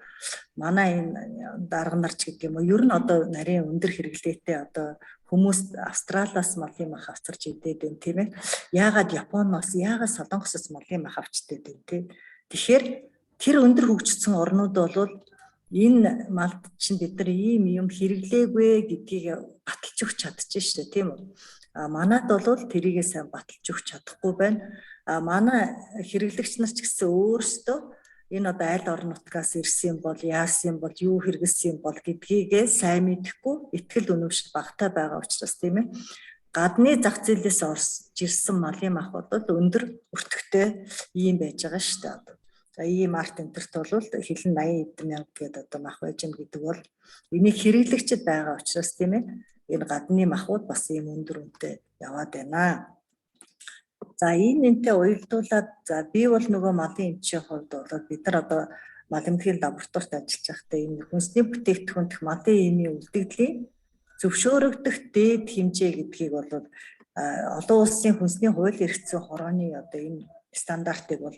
манай энэ дарга нар ч гэдэг юм уу ер нь одоо нарийн өндөр хэрэглээтэй одоо хүмүүс Австралиас малын мах авчирч идээд байна тийм ээ. Яагаад Японоос яагаад Солонгосоос малын мах авчирч идээд байна тийм. Тэгэхээр тэр өндөр хөгжсөн орнууд бол энэ малд чинь бид нар ийм юм хэрэглээгүй гэдгийг баталж өгч чадчих шүү дээ тийм үү. Манайд бол тэрийгээ сайн баталж өгч чадахгүй байна. Манай хэрэглэгч нар ч гэсэн өөрсдөө энэ одоо аль орон нутгаас ирсэн бол яасан бол юу хэрэгэлсэн бол гэдгийгээ сайн мэдэхгүй итгэл үнэмшил багтаа байгаа учраас тийм ээ. Гадны зах зээлээс орж ирсэн малын мах бол өндөр өртөгтэй ийм байж байгаа шүү дээ. За ийм арт энтерт бол хэлэн 80 мянга гэдэг одоо мах байж юм гэдэг бол энийг хэрэглэгчд байгаа учраас тийм ээ энэ гадны махууд бас ийм өндөр үнэтэй яваад байна. За энэ энтэй уялдуулаад за би бол нөгөө малын эмчийн хувьд бол бид нар одоо мал эмнэлгийн лабораторид ажиллаж байхдаа энэ хүнсний бүтээгдэхүүн дэх малын эмийн үлдэгдлийн зөвшөөрөгдөх дээд хэмжээ гэдгийг бол олон улсын хүнсний хууль эрхцэн хорооны одоо энэ стандартыг бол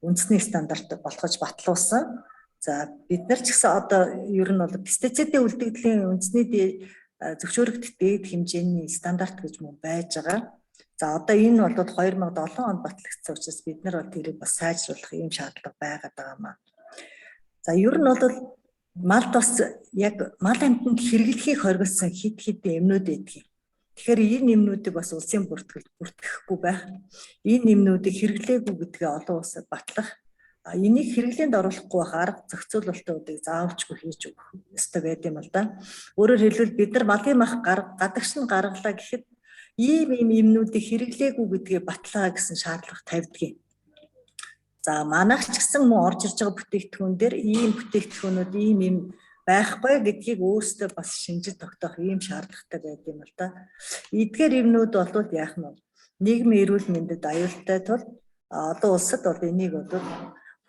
үндэсний стандарт болгож батлуулсан. За бид нар ч гэсэн одоо ер нь бол пестицидын үлдэгдлийн үндэсний зөвшөөрөгдөх дээд хэмжээний стандарт гэж мөн байж байгаа. За одоо энэ бол 2007 онд батлагдсан учраас бид нар бол тэрийг бас сайжруулах юм шаардлага байгаад байгаа маа. За ер нь бол малд бас яг мал амьтанд хэрэглэхийг хоригдсан хид эмнүүд байдаг. Тэгэхээр энэ нэмнүүдийг бас улсын бүртгэхгүй байх. Энэ нэмнүүдийг хэрэглээгүй гэдгээ олон улсад батлах. Энийг хэрэглээнд оруулахгүй байх арга зохицуулалтуудыг заавалчгүй хийж өгөх ёстой байд юм л да. Өөрөөр хэлбэл бид нар малын мах гадагш нь гаргалаа гэхэд ийм нэмнүүдийг хэрэглээгүй гэдгээ батлаа гэсэн шаардлага тавьдаг. За манайх ч гэсэн мөн орж ирж байгаа бүтээгдэхүүн дээр ийм бүтээгдэхүүнүүд ийм байхгүй гэдгийг өөрсдөө бас шинжиж тогтоох ийм шаардлагатай байд юм л да. Эдгээр юмнууд бол яах нь нийгмийн эрүүл мэндэд аюултай тул олон улсад бол энийг бол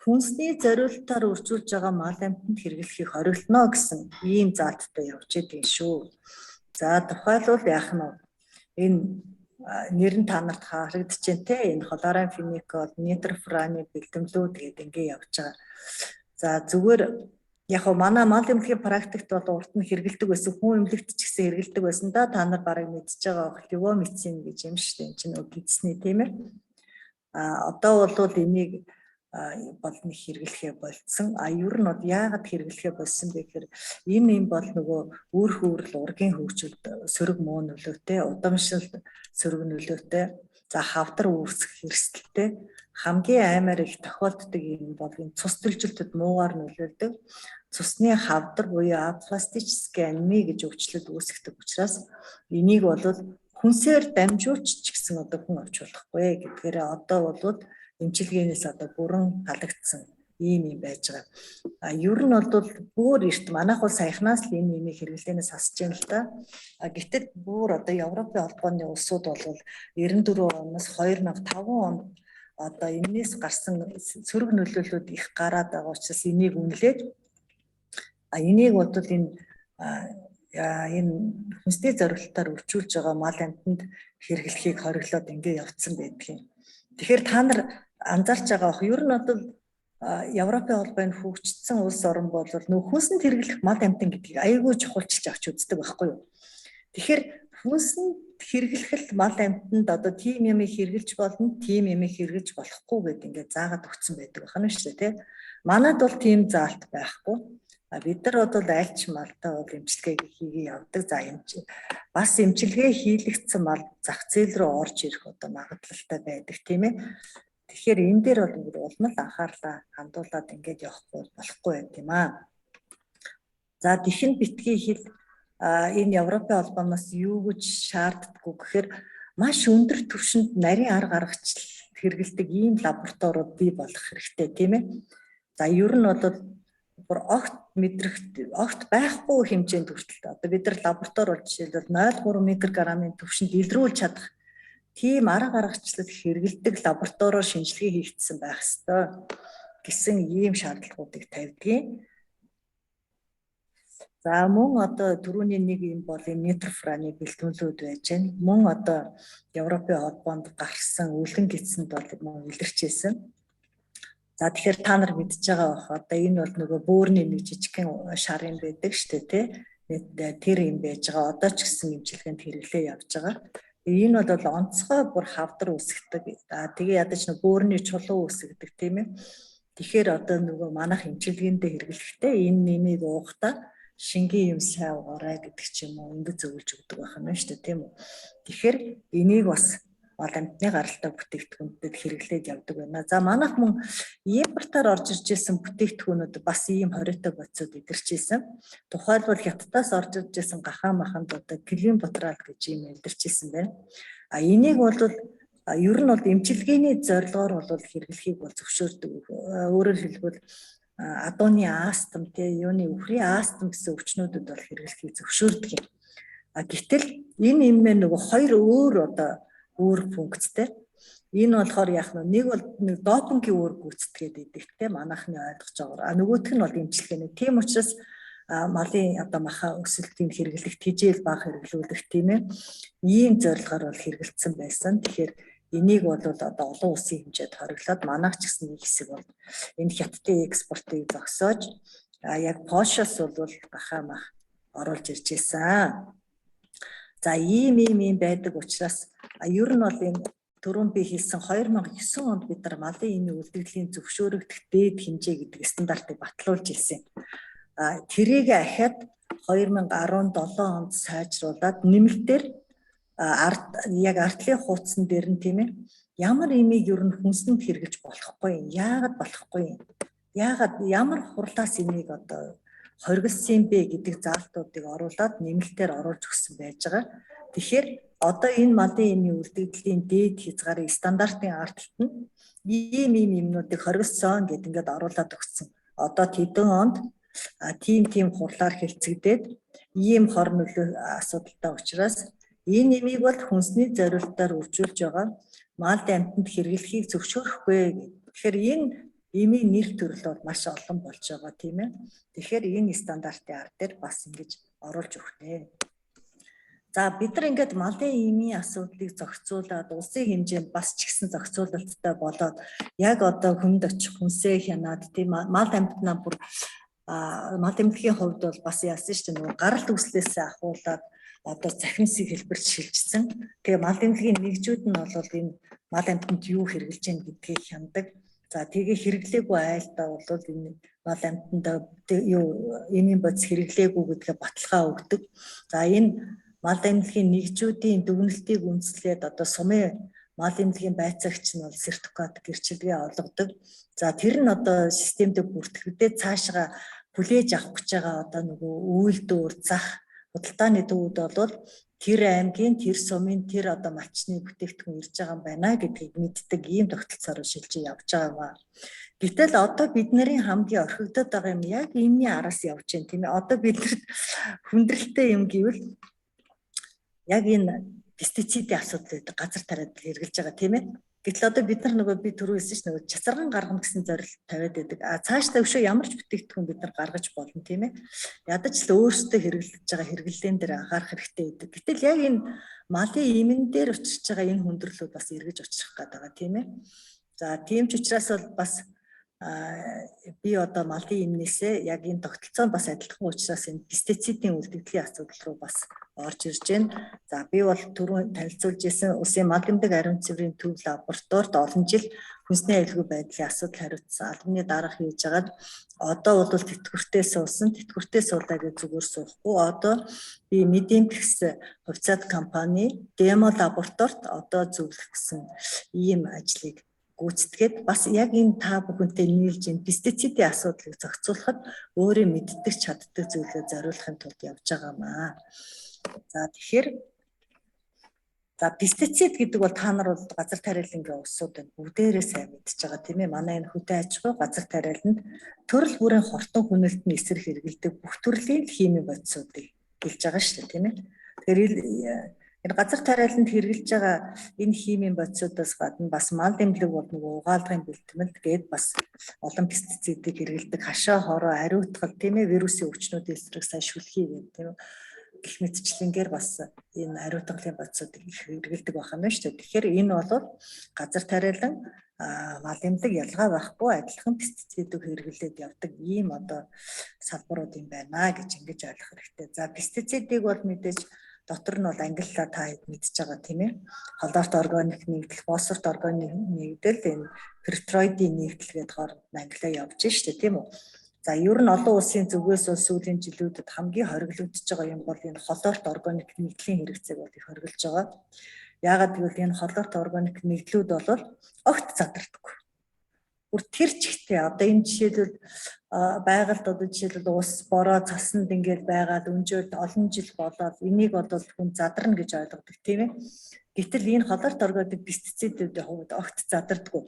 хүнсний зориулалтаар үржүүлж байгаа мал амьтанд хэрэглэхийг хориглоно гэсэн ийм заалттай явж идэг шүү. За тухайлбал яах нь энэ нэр нь та нарт харагдаж байна те энэ хлорамфеникол, нитрофураны бэлтгэлүүд гэдэг ингээ явж байгаа. За зүгээр яг манай мал эмнэлгийн практикт бол урд нь хэрэгэлдэг байсан, хүн эмнэлэгт ч гэсэн хэрэгэлдэг байсан да. Та нар барыг мэдж байгаа бох левомицин гэж юм шүү дээ. Энэ чинь гидсний тийм ээ. Одоо бол энийг бол нэг хэрэглэхээ болцсон. Ер нь бол яагаад хэрэглэхээ болсон бэ гэхээр энэ юм бол нөгөө үүрэл ургийн хөгжилд сөрөг муу нөлөөтэй, удамшил сөрөг нөлөөтэй, за хавдар үүсэх хэрэгсэлтэй хамгийн аймаар их тохиолддог юм бол энэ цус төлжилтөд муугаар нөлөөлдөг. Цусны хавдар буюу апластический анеми гэж өвчлөлт үүсгдэг учраас энийг бол хүнсээр дамжуулч ч гэсэн одоо хүн авч болохгүй гэдгээр одоо бол эмчилгээнээс одоо бүрэн халагдсан ийм юм байж байгаа. Ер нь бол бүр эрт манайх бол саяхнаас л энэ юмыг хэрэглэнээс хасж байна л да. Гэтэл бүр одоо Европын холбооны улсууд бол 94 оноос 2005 онд одоо энэс гарсан сөрөг нөлөөллүүд их гараад байгаа учраас энийг үнэлээд энийг бол энэ хүнсний зорилтоор өрчүүлж байгаа мал амьтанд хэрэглэхийг хориглоод ингэ явцсан байдгийг. Тэгэхээр та нар анзаарч байгаа бох. Ер нь бол Европын холбооны хөгжсөн улс орн бол нөх хүнсэнд хэрэглэх мал амьтан гэдгийг аягүй чухалчилж авч үздэг байхгүй юу. Тэгэхээр хүнсэнд хэрэглэх мал амьтанд одоо тийм юм хэрэглэж болно, тийм юм хэрэглэж болохгүй гэдэг ингээд заагаад өгсөн байдаг байна шүү дээ, тийм. Манайд бол тийм заалт байхгүй. Бид нар бол айлч малтай бол эмчилгээ хийгээ явдаг. За бас эмчилгээ хийлэгдсэн мал зах зээл рүү орж ирэх одоо магадлалтай байдаг тийм ээ. Тэгэхээр энэ дээр бол улмал анхаарлаа хандуулаад ингэж явахгүй болохгүй байт юм аа. За тэхэн битгий хэл энэ Европын холбооноос юу гэж шаарддаггүй гэхээр маш өндөр түвшинд нарийн арга гаргач хэрэгэлдэг ийм лабораториуд бий болох хэрэгтэй тийм ээ. За ер нь бол бүр огт байхгүй хэмжээнд хүртэл одоо бид нар лаборатори бол жишээлбэл 0.3 микрограммын түвшинд илрүүлж чадах тийм арга гаргачлал хэрэгэлдэг лабораториор шинжилгээ хийгдсэн байх ёстой гэсэн ийм шаардлагуудыг тавьдгийг. За мөн одоо түрүүний нэг юм бол нитрофраны бэлтгэлүүд байж байна. Мөн одоо Европын холбоонд гарсан үлгэн гидсэнд бол мөн илэрчээсэн. За тэгэхээр та нар мэдж байгаа бох. Одоо энэ бол нөгөө бөөрийн нэг жижигхэн шар юм байдаг шүү дээ, тий. Тэр юм байж байгаа. Одоо ч гэсэн эмчилгээнд хэрэглээ явж байгаа. Энэ бол онцгой бүр хавдар үүсгдэг. Тэгээ ядаж нөгөө бөөрийн чулуу үүсгдэг тийм ээ. Тэгэхээр одоо нөгөө манайх эмчилгээндээ хэрэглэхдээ энэ нэмийг уухдаа шингийн юм сайн угаарай гэдэг ч юм уу ингэ зөвлөж өгдөг байна шүү дээ, тийм үү. Тэгэхээр энийг бас мал амьтны гаралтай бүтээгдэхүүнүүдэд хэрэглээд явдаг байна. За манайх мөн импортоор орж ирж ирсэн бүтээгдэхүүнүүд бас ийм хориотой бодисод идэрч ирсэн. Тухайлбал Хятадаас орж ирж ирсэн гахаа маханд одоо клин бутрал гэж ийм идэрч ирсэн байна. Энийг бол ер нь бол эмчилгээний зорилгоор бол хэрэглэхийг бол зөвшөөрдөг. Өөрөөр хэлбэл адууны астм тий юуны өврийн астм гэсэн өвчнүүдэд бол хэрэглэхийг зөвшөөрдөг юм. Гэтэл энэ юм нөгөө хоёр өөр одоо өөр функцтэй. Энэ болохоор яг нэг бол нэг допингийн үүрэг гүйцэтгээд идэг те манайхны ойлгож байгаагаар. Нөгөөх нь бол эмчилгээний. Тийм учраас малын одоо маха өсөлтийн хэрэглэх тэжээл баг хэрэглүүлэх тийм ээ. Ийм зорилгоор бол хэрэгэлсэн байсан. Тэгэхээр энийг бол одоо олон улсын хэмжээнд хориглоод манайх ч гэсэн нэг хэсэг бол энэ хятадын экспортыг зогсоож яг Польшаас бол гахаа мах оруулж ирж байсан. За ийм байдаг учраас ер нь бол энэ түрүүн би хэлсэн 2009 онд бид нар малын эмийн үлдэгдлийн зөвшөөрөгдөх дээд хэмжээ гэдэг стандартыг батлуулж ирсэн. Тэрийг ахаад 2017 онд сайжруулад нэмэлтээр яг артлын хуудсан дээр нь тийм ээ ямар эмийг ер нь хүнсэнд хэрэгж болохгүй. Яагаад болохгүй? Яагаад ямар хурлаас эмийг одоо хоригдсан бэ гэдэг заалтуудыг оруулаад нэмэлтээр оруулж өгсөн байж байгаа. Тэгэхээр одоо энэ малын эмийн үлдэгдлийн дээд хязгаарын стандартын ардталт нь ийм юмнуудыг хоригдсон гэдэг ингээд оруулаад өгсөн. Одоо тэдэн онд тийм хурлаар хэлцэгдээд ийм хор нөлөө асуудалтай учраас энэ эмийг бол хүнсний зорилтоор үржүүлж байгаа мал амьтанд хэрэглэхийг зөвшөөрөхгүй. Тэгэхээр энэ эмийн нэр төрөл бол маш олон болж байгаа тийм ээ. Тэгэхээр энэ стандартын ард дээр бас ингэж оруулж өгнэ. За бид нар ингээд малын эмийн асуудлыг зохицуулаад улсын хэмжээнд бас ч гэсэн зохицуулалттай болоод яг одоо хүнд очих хүнсээ хянаад тийм мал амьтнаа бүр мал эмнэлгийн хувьд бол бас яасан шүү дээ нөгөө гаралт үүслээсээ ахуулаад одоо захимсыг хэлбэрт шилжсэн. Тэгээ мал эмнэлгийн нэгжүүд нь бол энэ мал амьтанд юу хэрэгжилж байна гэдгийг хяндаг. За тэгээ хэрэглээгүй айлтаа бол энэ мал амьтанд юу эмийн бодис хэрэглээгүй гэдгээ баталгаа өгдөг. За энэ мал эмнэлгийн нэгжүүдийн дүгнэлтийг үндэслээд одоо сумын мал эмнэлгийн байцаагч нь бол сертификат гэрчилгээ олгодог. За тэр нь одоо системд бүртгэгдээд цаашгаа хүлээж авах гэж байгаа одоо нөгөө үйлдвэр зах худалдааны төвүүд бол тэр аймгийн тэр сумын тэр одоо малчны бүтээгдэхүүн ирж байгаа юм байна гэдгийг мэддэг ийм тогтолцоороо шилжиж явж байгаа юм аа. Гэтэл одоо бидний хамгийн орхигдоод байгаа юм яг энэний араас явж байна тийм ээ. Одоо бидэрт хүндрэлтэй юм гэвэл яг энэ пестицидийн асуудал гэдэг газар тариад хэрэгжилж байгаа тийм ээ. Гэтэл одоо бид нар нөгөө би түрүү хэлсэн ш нь нөгөө чацарган гаргана гэсэн зорилт тавиад байдаг. Цаашдаа өшөө ямар ч бүтээгдэхүүн бид нар гаргаж болно тийм ээ. Ядаж л өөрсдөө хэрэглэж байгаа хэрэглэн дээр анхаарах хэрэгтэй гэдэг. Гэтэл яг энэ малын имэн дээр учирч байгаа энэ хүндрэлүүд бас эргэж очих гэдэг тийм ээ. За тийм ч учраас бол бас би одоо малын имнээсээ яг энэ тогтолцоо бас адилхан учраас энэ пестицидийн үлдэгдлийн асуудал руу бас орж ирж байна. За би бол түрүү танилцуулж ирсэн Улсын мал эмнэлэг ариун цэврийн төв лабораторид олон жил хүнсний аюулгүй байдлын асуудал хариуцсан албаны дарга хийж агаад одоо бол тэтгэвртээ суусан. Тэтгэвртээ суулаа гэж зүгээр суухгүй. Одоо би Медимплекс хувьцаат компани демо лабораторид одоо зөвлөсөн ийм ажлыг гүйцэтгээд бас яг энэ та бүхэнтэй нийлж энэ пестицидийн асуудлыг зохицуулахад өөрөө мэддэг чаддаг зүйлээ зориулахын тулд явж байгаа юм аа. За тэгэхээр пестицид гэдэг бол та нар бол газар тариалангийн улсууд байна. Бүгдээрээ сайн мэдж байгаа тийм ээ. Манай энэ хөдөө аж ахуй газар тариаланд төрөл бүрийн хортон хүнэлтний эсрэг хэрэгэлдэг бүх төрлийн химийн бодисуудыг хэлж байгаа шүү дээ тийм ээ. Тэгэхээр энэ газар тариаланд хэрэгжилж байгаа энэ химийн бодисуудаас гадна бас мал эмнэлэг бол нөгөө угаалгын бэлтгэмэлд гээд бас олон пестицидыг хэрэгэлдэг хашаа хороо ариутгал тийм ээ вирусын өвчнүүдийн эсрэг сайн шүлхий гэдэг тийм ээ гэх мэтчлэнгээр бас энэ ариутгалын бодисуудыг хэрэгэлдэг байх нь шүү дээ. Тэгэхээр энэ бол газар тариалан мал эмнэлэг ялгаа байхгүй адилхан пестицидыг хэрэглээд явдаг ийм одоо салбарууд юм байна гэж ингэж ойлгох хэрэгтэй. За пестицидыг бол мэдээж дотор нь бол англиар та хэд мэдж байгаа тийм ээ. Холоорт органик нэгдэл, фосфорт органик нэгдэл, энэ пертроидын нэгдэл гэдгээр англиар явж штэ тийм үү. За ер нь олон улсын зүгээс бол сүүлийн жилүүдэд хамгийн хориглогдож байгаа юм бол энэ холоорт органик нэгдлийн хэрэгцээг бол их хориглож байгаа. Яагаад гэвэл энэ холоорт органик нэгдлүүд бол огт задардаггүй. Бүр тэр чигтээ одоо энэ жишээлбэл байгальд одоо жишээлбэл ус бороо цаснд ингээд байгаад өнжөөд олон жил болоод энийг бол хүн задарна гэж ойлгодог тийм ээ. Гэтэл энэ холоорт органик пестицидүүдийн хувьд огт задардаггүй.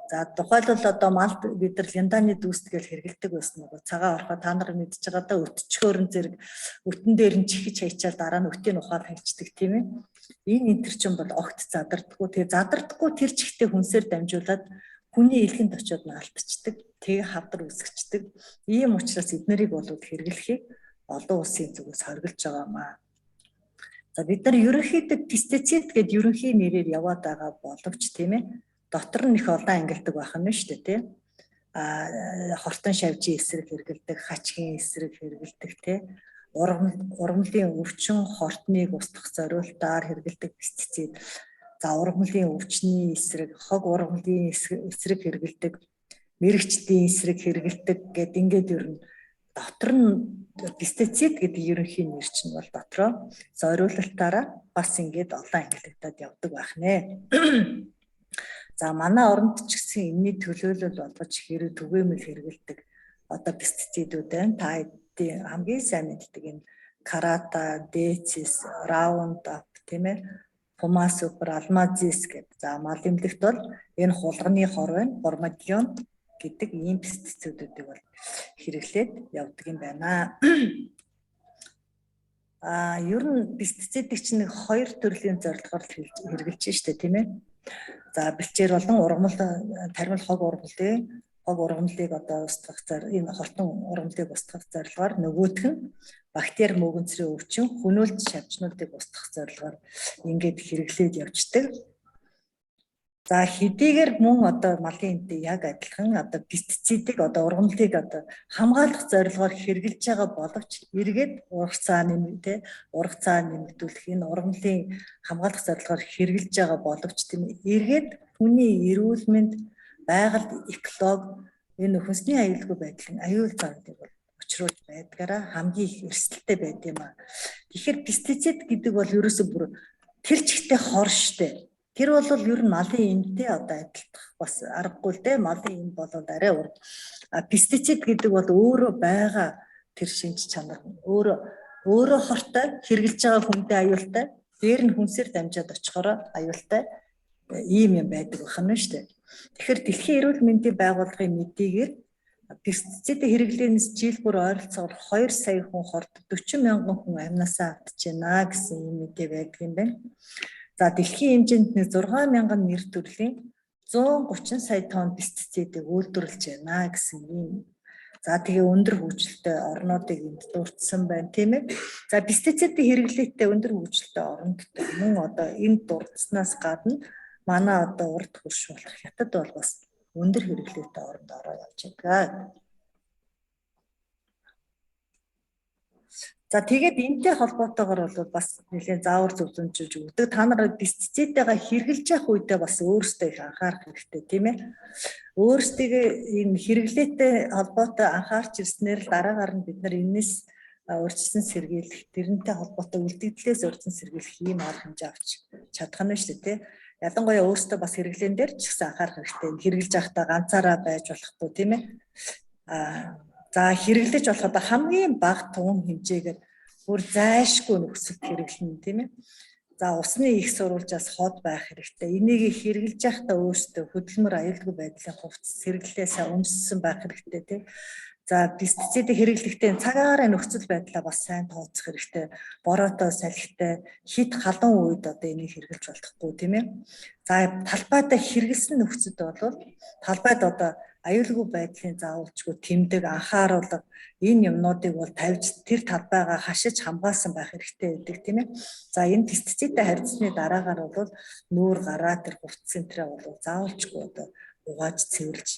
За тухайлбал одоо малд бид нар ляндааны дүүстгэл хэрэгэлдэг байсан нөгөө цагаан орхоо та нар мэдж байгаа да өтчгөөрн зэрэг өтөн дээр нь чихэж хайчаал дараа нь өтийн ухаал хайчдаг тийм ээ. Энэ энэ төр чинь бол огт задардаггүй. Тэгээ задардаггүй тэр чихтэй хүнсээр дамжуулаад хүний илгэнд очиод нь алдчихдаг, тэгээ хавдар үсгчдэг. Ийм учраас эднэрийг бол хэрэглэхийг олон улсын зүгээс хориглож байгаа юм аа. За бид нар ерөнхийдөө пестицид гэдэг ерөнхий нэрээр яваад байгаа боловч тийм ээ. Дотор нь их олон ангилдаг байх нь шүү дээ тийм. Хортон шавжийн эсрэг хэрэгэлдэг, хачгийн эсрэг хэрэгэлдэг тийм. Ургамлын өвчин хортныг устгах зорилтоор хэрэгэлдэг пестицид. За ургамлын өвчний эсрэг, хог ургамлын эсрэг хэрэгэлдэг, мэрэгчдийн эсрэг хэрэгэлдэг гэд ингээд ер нь дотор нь пестицид гэдэг ерөнхий нэр чинь бол дотроо зориулалтаараа бас ингээд олон ангилагдаад явдаг байх нэ. За манай оронд ч гэсэн энэний төлөөлөл болгож хэрэг түгээмэл хэрэгэлдэг одоо пестицидүүд байна. Та хамгийн сайн мэддэг энэ карата, децис, раундап тийм ээ. Пумас супер алмазис гэдэг. За мал эмнэлэгт бол энэ хулганы хор байна, бормадион гэдэг ийм пестицидүүдийг бол хэрэглээд явдаг юм байна. Ер нь пестицидыг чинь нэг хоёр төрлийн зорилгоор хэрэгжилж штэ тийм ээ. За бэлчээр болон ургамал тармил хог ургамлыг одоо устгах энэ хортон ургамлыг устгах зорилгоор нөгөөх нь бактери мөөгөнцрийн өвчин хөнөөлт шавжнуудыг устгах зорилгоор ингээд хэрэглээд явждаг. За хэдийгээр мөн одоо малын энд яг адилхан одоо пестицидыг одоо ургамлыг одоо хамгаалах зорилгоор хэрэгжилж байгаа боловч эргээд ургац цаа нэмэгдүүлэх энэ ургамлын хамгаалах зорилгоор хэрэгжилж байгаа боловч тийм эргээд хүний эрүүл мэнд байгаль экологи энэ хүнсний аюулгүй байдлын аюул заалтыг бол учруулж байдгаараа хамгийн их эрсдэлтэй байд юм а. Тэгэхээр пестицид гэдэг бол ерөөсөө бүр тэр чигтээ хор штэ. Тэр бол ер нь малын эмтэй одоо адилтгах бас аргагүй л дээ. Малын эм бол арай урд. Пестицид гэдэг бол өөрөө байгаа тэр шинж чанар өөрөө хортой хэрэгжилж байгаа хүнтэй аюултай. Дээр нь хүнсээр дамжаад очихоор аюултай ийм юм байдаг байна шүү дээ. Тэгэхээр Дэлхийн эрүүл мэндийн байгууллагын мэдээгээр пестицид хэрэглэнээс жил бүр ойролцоогоор 2 сая хүн хорт 40 мянган хүн амнасаа автж байна гэсэн юм мэдээ байдаг юм байна. За дэлхийн хэмжээнд 6 мянган нэр төрлийн 130 сая тонн пестицидыг үйлдвэрлэж байна гэсэн юм. За тэгээ өндөр хөгжилтэй орнуудыг энд дурдсан байна тийм ээ. За пестицидийн хэрэглээтэй өндөр хөгжилтэй орнд мөн одоо энд дурдсанаас гадна манай одоо урд хөрш болох хятад бол бас өндөр хэрэглээтэй оронд ороо явж байгаа. За тэгээд энэтэй холбоотойгоор бол бас нэлээд заавар зөвлөмжүүлж өгдөг. Та нар пестицидтэйгээ хэрэгжилж явах үедээ бас өөрсдөө их анхаарах хэрэгтэй тийм ээ. Өөрсдөө энэ хэрэглээтэй холбоотой анхаарч ирснээр л дараагаар нь бид нар энэс урьдчилан сэргийлэх, тэрнтэй холбоотой үлдэгдлээс урьдчилан сэргийлэх ийм арга хэмжээ авч чадах нь шүү дээ тийм. Ялангуяа өөрсдөө бас хэрэглэн дээр ч гэсэн анхаарах хэрэгтэй. Хэрэгжилж явахдаа ганцаараа байж болохгүй тийм ээ. За хэрэглэж болох одоо хамгийн бага тун хэмжээгээр бүр зайшгүй нөхцөлд хэрэглэнэ тийм ээ. За усны их сурвалжаас хол байх хэрэгтэй. Энийг хэрэглэж явахдаа өөрсдөө хөдөлмөр аюулгүй байдлын хувцас сэргэлтээс өмссөн байх хэрэгтэй тийм. За пестицид хэрэглэхдээ цагаараа нөхцөл байдлаа бас сайн тооцох хэрэгтэй. Бороотой салхитай хит халуун үед одоо энийг хэрэглэж болохгүй тийм ээ. За талбайдаа хэрэгэлсэн нөхцөд бол талбайд одоо аюулгүй байдлын заавалчгүй тэмдэг анхааруулга энэ юмнуудыг бол тавьж тэр талбайгаа хашиж хамгаалсан байх хэрэгтэй гэдэг тийм ээ. За энэ пестицидтэй харьцсны дараагаар бол нүүр гараа тэр хувцас центрээ бол заавалчгүй одоо угааж цэвэрлж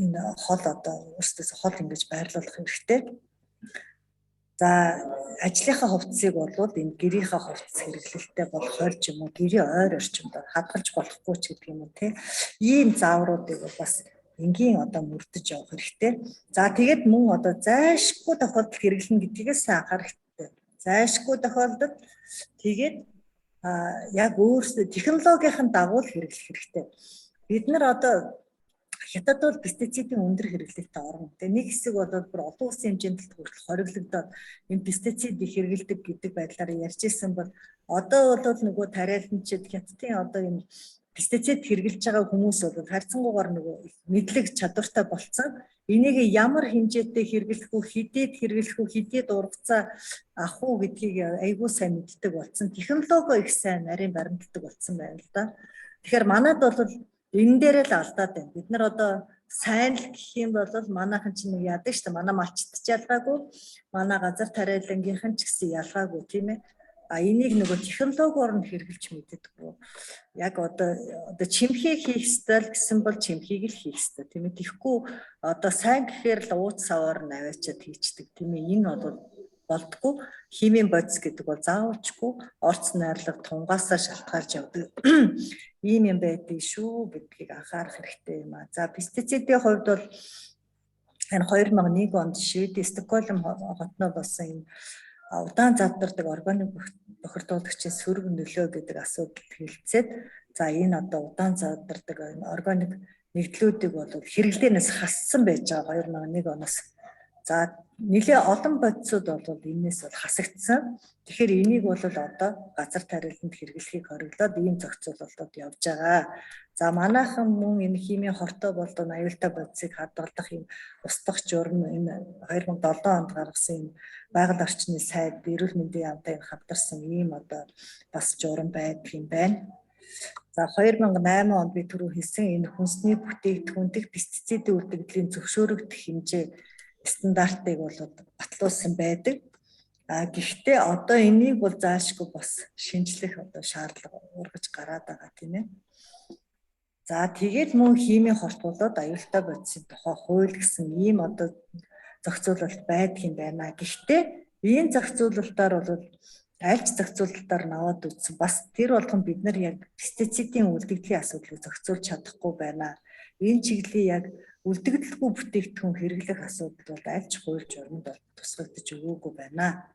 энэ хол одоо өөрсдөөс хол ингэж байрлуулах хэрэгтэй. За ажлынхаа хувцсыг бол энэ гэрийнхаа хувцас хэрэглэлтэй бол хорж юм уу гэрийн ойр орчимд хадгалж болохгүй ч гэдэг юм уу тийм. Ийм заавруудыг бас энгийн одоо мөрдөж явах хэрэгтэй. За тэгээд мөн одоо зайшгүй тохиолдолд хэрэглэнэ гэдгээс анхаарах хэрэгтэй. Зайшгүй тохиолдолд тэгээд яг өөрсдөө технологийн дагуу хэрэглэх хэрэгтэй. Бид нар одоо хятад бол пестицидийн өндөр хэрэглээтэй орно. Тэгээ нэг хэсэг бол бүр олон улсын хэмжээнд хүртэл хориглогдоод энэ пестицид хэрэгэлдэг гэдэг байдлаар ярьж ирсэн бол одоо бол нөгөө тариаланчид хятадын одоо энэ пестицид хэрэгжилж байгаа хүмүүс бол харьцангуйгаар нөгөө мэдлэг чадвартай болцсон. Энийг ямар хэмжээтэй хэрэглэх үү, хэдийд хэрэглэх үү, хэдийд ургацаа авах уу гэдгийг айгүй сайн мэддэг болсон. Технологи их сайн нарийн баримталдаг болсон байна л да. Тэгэхээр манайд бол энэ дээр л алдаад байна. Бид нар одоо сайн л гэх юм бол манайхан чинь нэг яадаг шүү дээ. Манай малчт ч ялгаагүй, манай газар тариалангийнхан ч гэсэн ялгаагүй тийм ээ. Энийг нөгөө технологиор нь хэрэгжилж мэддэггүй. Яг одоо чимхийг хийх ёстой гэсэн бол чимхийг л хийх ёстой тийм ээ. Тэгэхгүй одоо сайн гэхээр л ууц саваар нь аваачаад хийчдэг тийм ээ. Энэ бол болдгоо. Химийн бодис гэдэг бол заавалчгүй орц найрлага тунгаасаа шалтгаалж явдаг. Ийм юм байдаг шүү гэдгийг анхаарах хэрэгтэй юм а. За пестицидийн хувьд бол энэ 2001 онд Шведийн Стокгольм хотнод болсон энэ удаан задардаг органик бохирдуулагчийн сөрөг нөлөө гэдэг асуудал хэлцээд за энэ одоо удаан задардаг органик нэгдлүүдийг бол хэрэглэнээс хассан байж байгаа 2001 оноос. За нэлээ олон бодисууд бол энэс бол хасагдсан. Тэгэхээр энийг бол одоо газар тариаланд хэрэглэхийг хориглоод ийм зохицуулалтад явж байгаа. За манайхан мөн энэ химийн хортой болон аюултай бодисыг хадгалах юм устгах журам энэ 2007 онд гаргасан энэ байгаль орчны сайд эрүүл мэндийн яамтай хамтарсан ийм одоо бас журам байдаг юм байна. За 2008 онд би түрүү хэлсэн энэ хүнсний бүтээгдэхүүнтэй пестицидийн үлдэгдлийн зөвшөөрөгдөх хэмжээ стандартыг бол батлуулсан байдаг. Гэхдээ одоо энийг бол заашгүй бас шинжлэх одоо шаардлага ургаж гараад байгаа тийм ээ. За тэгээд мөн химийн хортуулаад аюултай бодисын тухай хууль гэсэн ийм одоо зохицуулалт байдгийн байна. Гэхдээ энэ зохицуулалтаар бол аль ч зохицуулалтаар наваад үзсэн. Бас тэр болгон бид нар яг пестицидийн үлдэгдлийн асуудлыг зохицуулж чадахгүй байна. Энэ чиглэлийн яг үлдэгдэлгүй бүтээгдэхүүн хэрэглэх асуудал бол аль ч хууль журманд бол тусгагдаж өгөөгүй байна.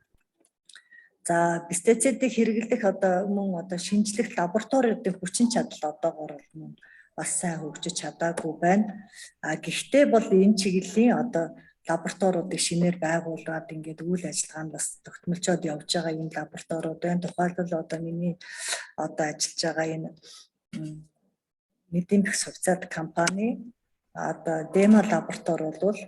За пестицидыг хэрэглэх одоо мөн одоо шинжлэх лабораториудын хүчин чадал одоогоор бол мөн бас сайн хөгжиж чадаагүй байна. Гэхдээ бол энэ чиглэлийн одоо лабораториудыг шинээр байгуулад ингээд үйл ажиллагаа нь бас тогтмолцоод явж байгаа энэ лабораториуд байна. Тухайлбал одоо миний одоо ажиллаж байгаа энэ Мэдэмбэх сувцаад компани одоо Дема лаборатори бол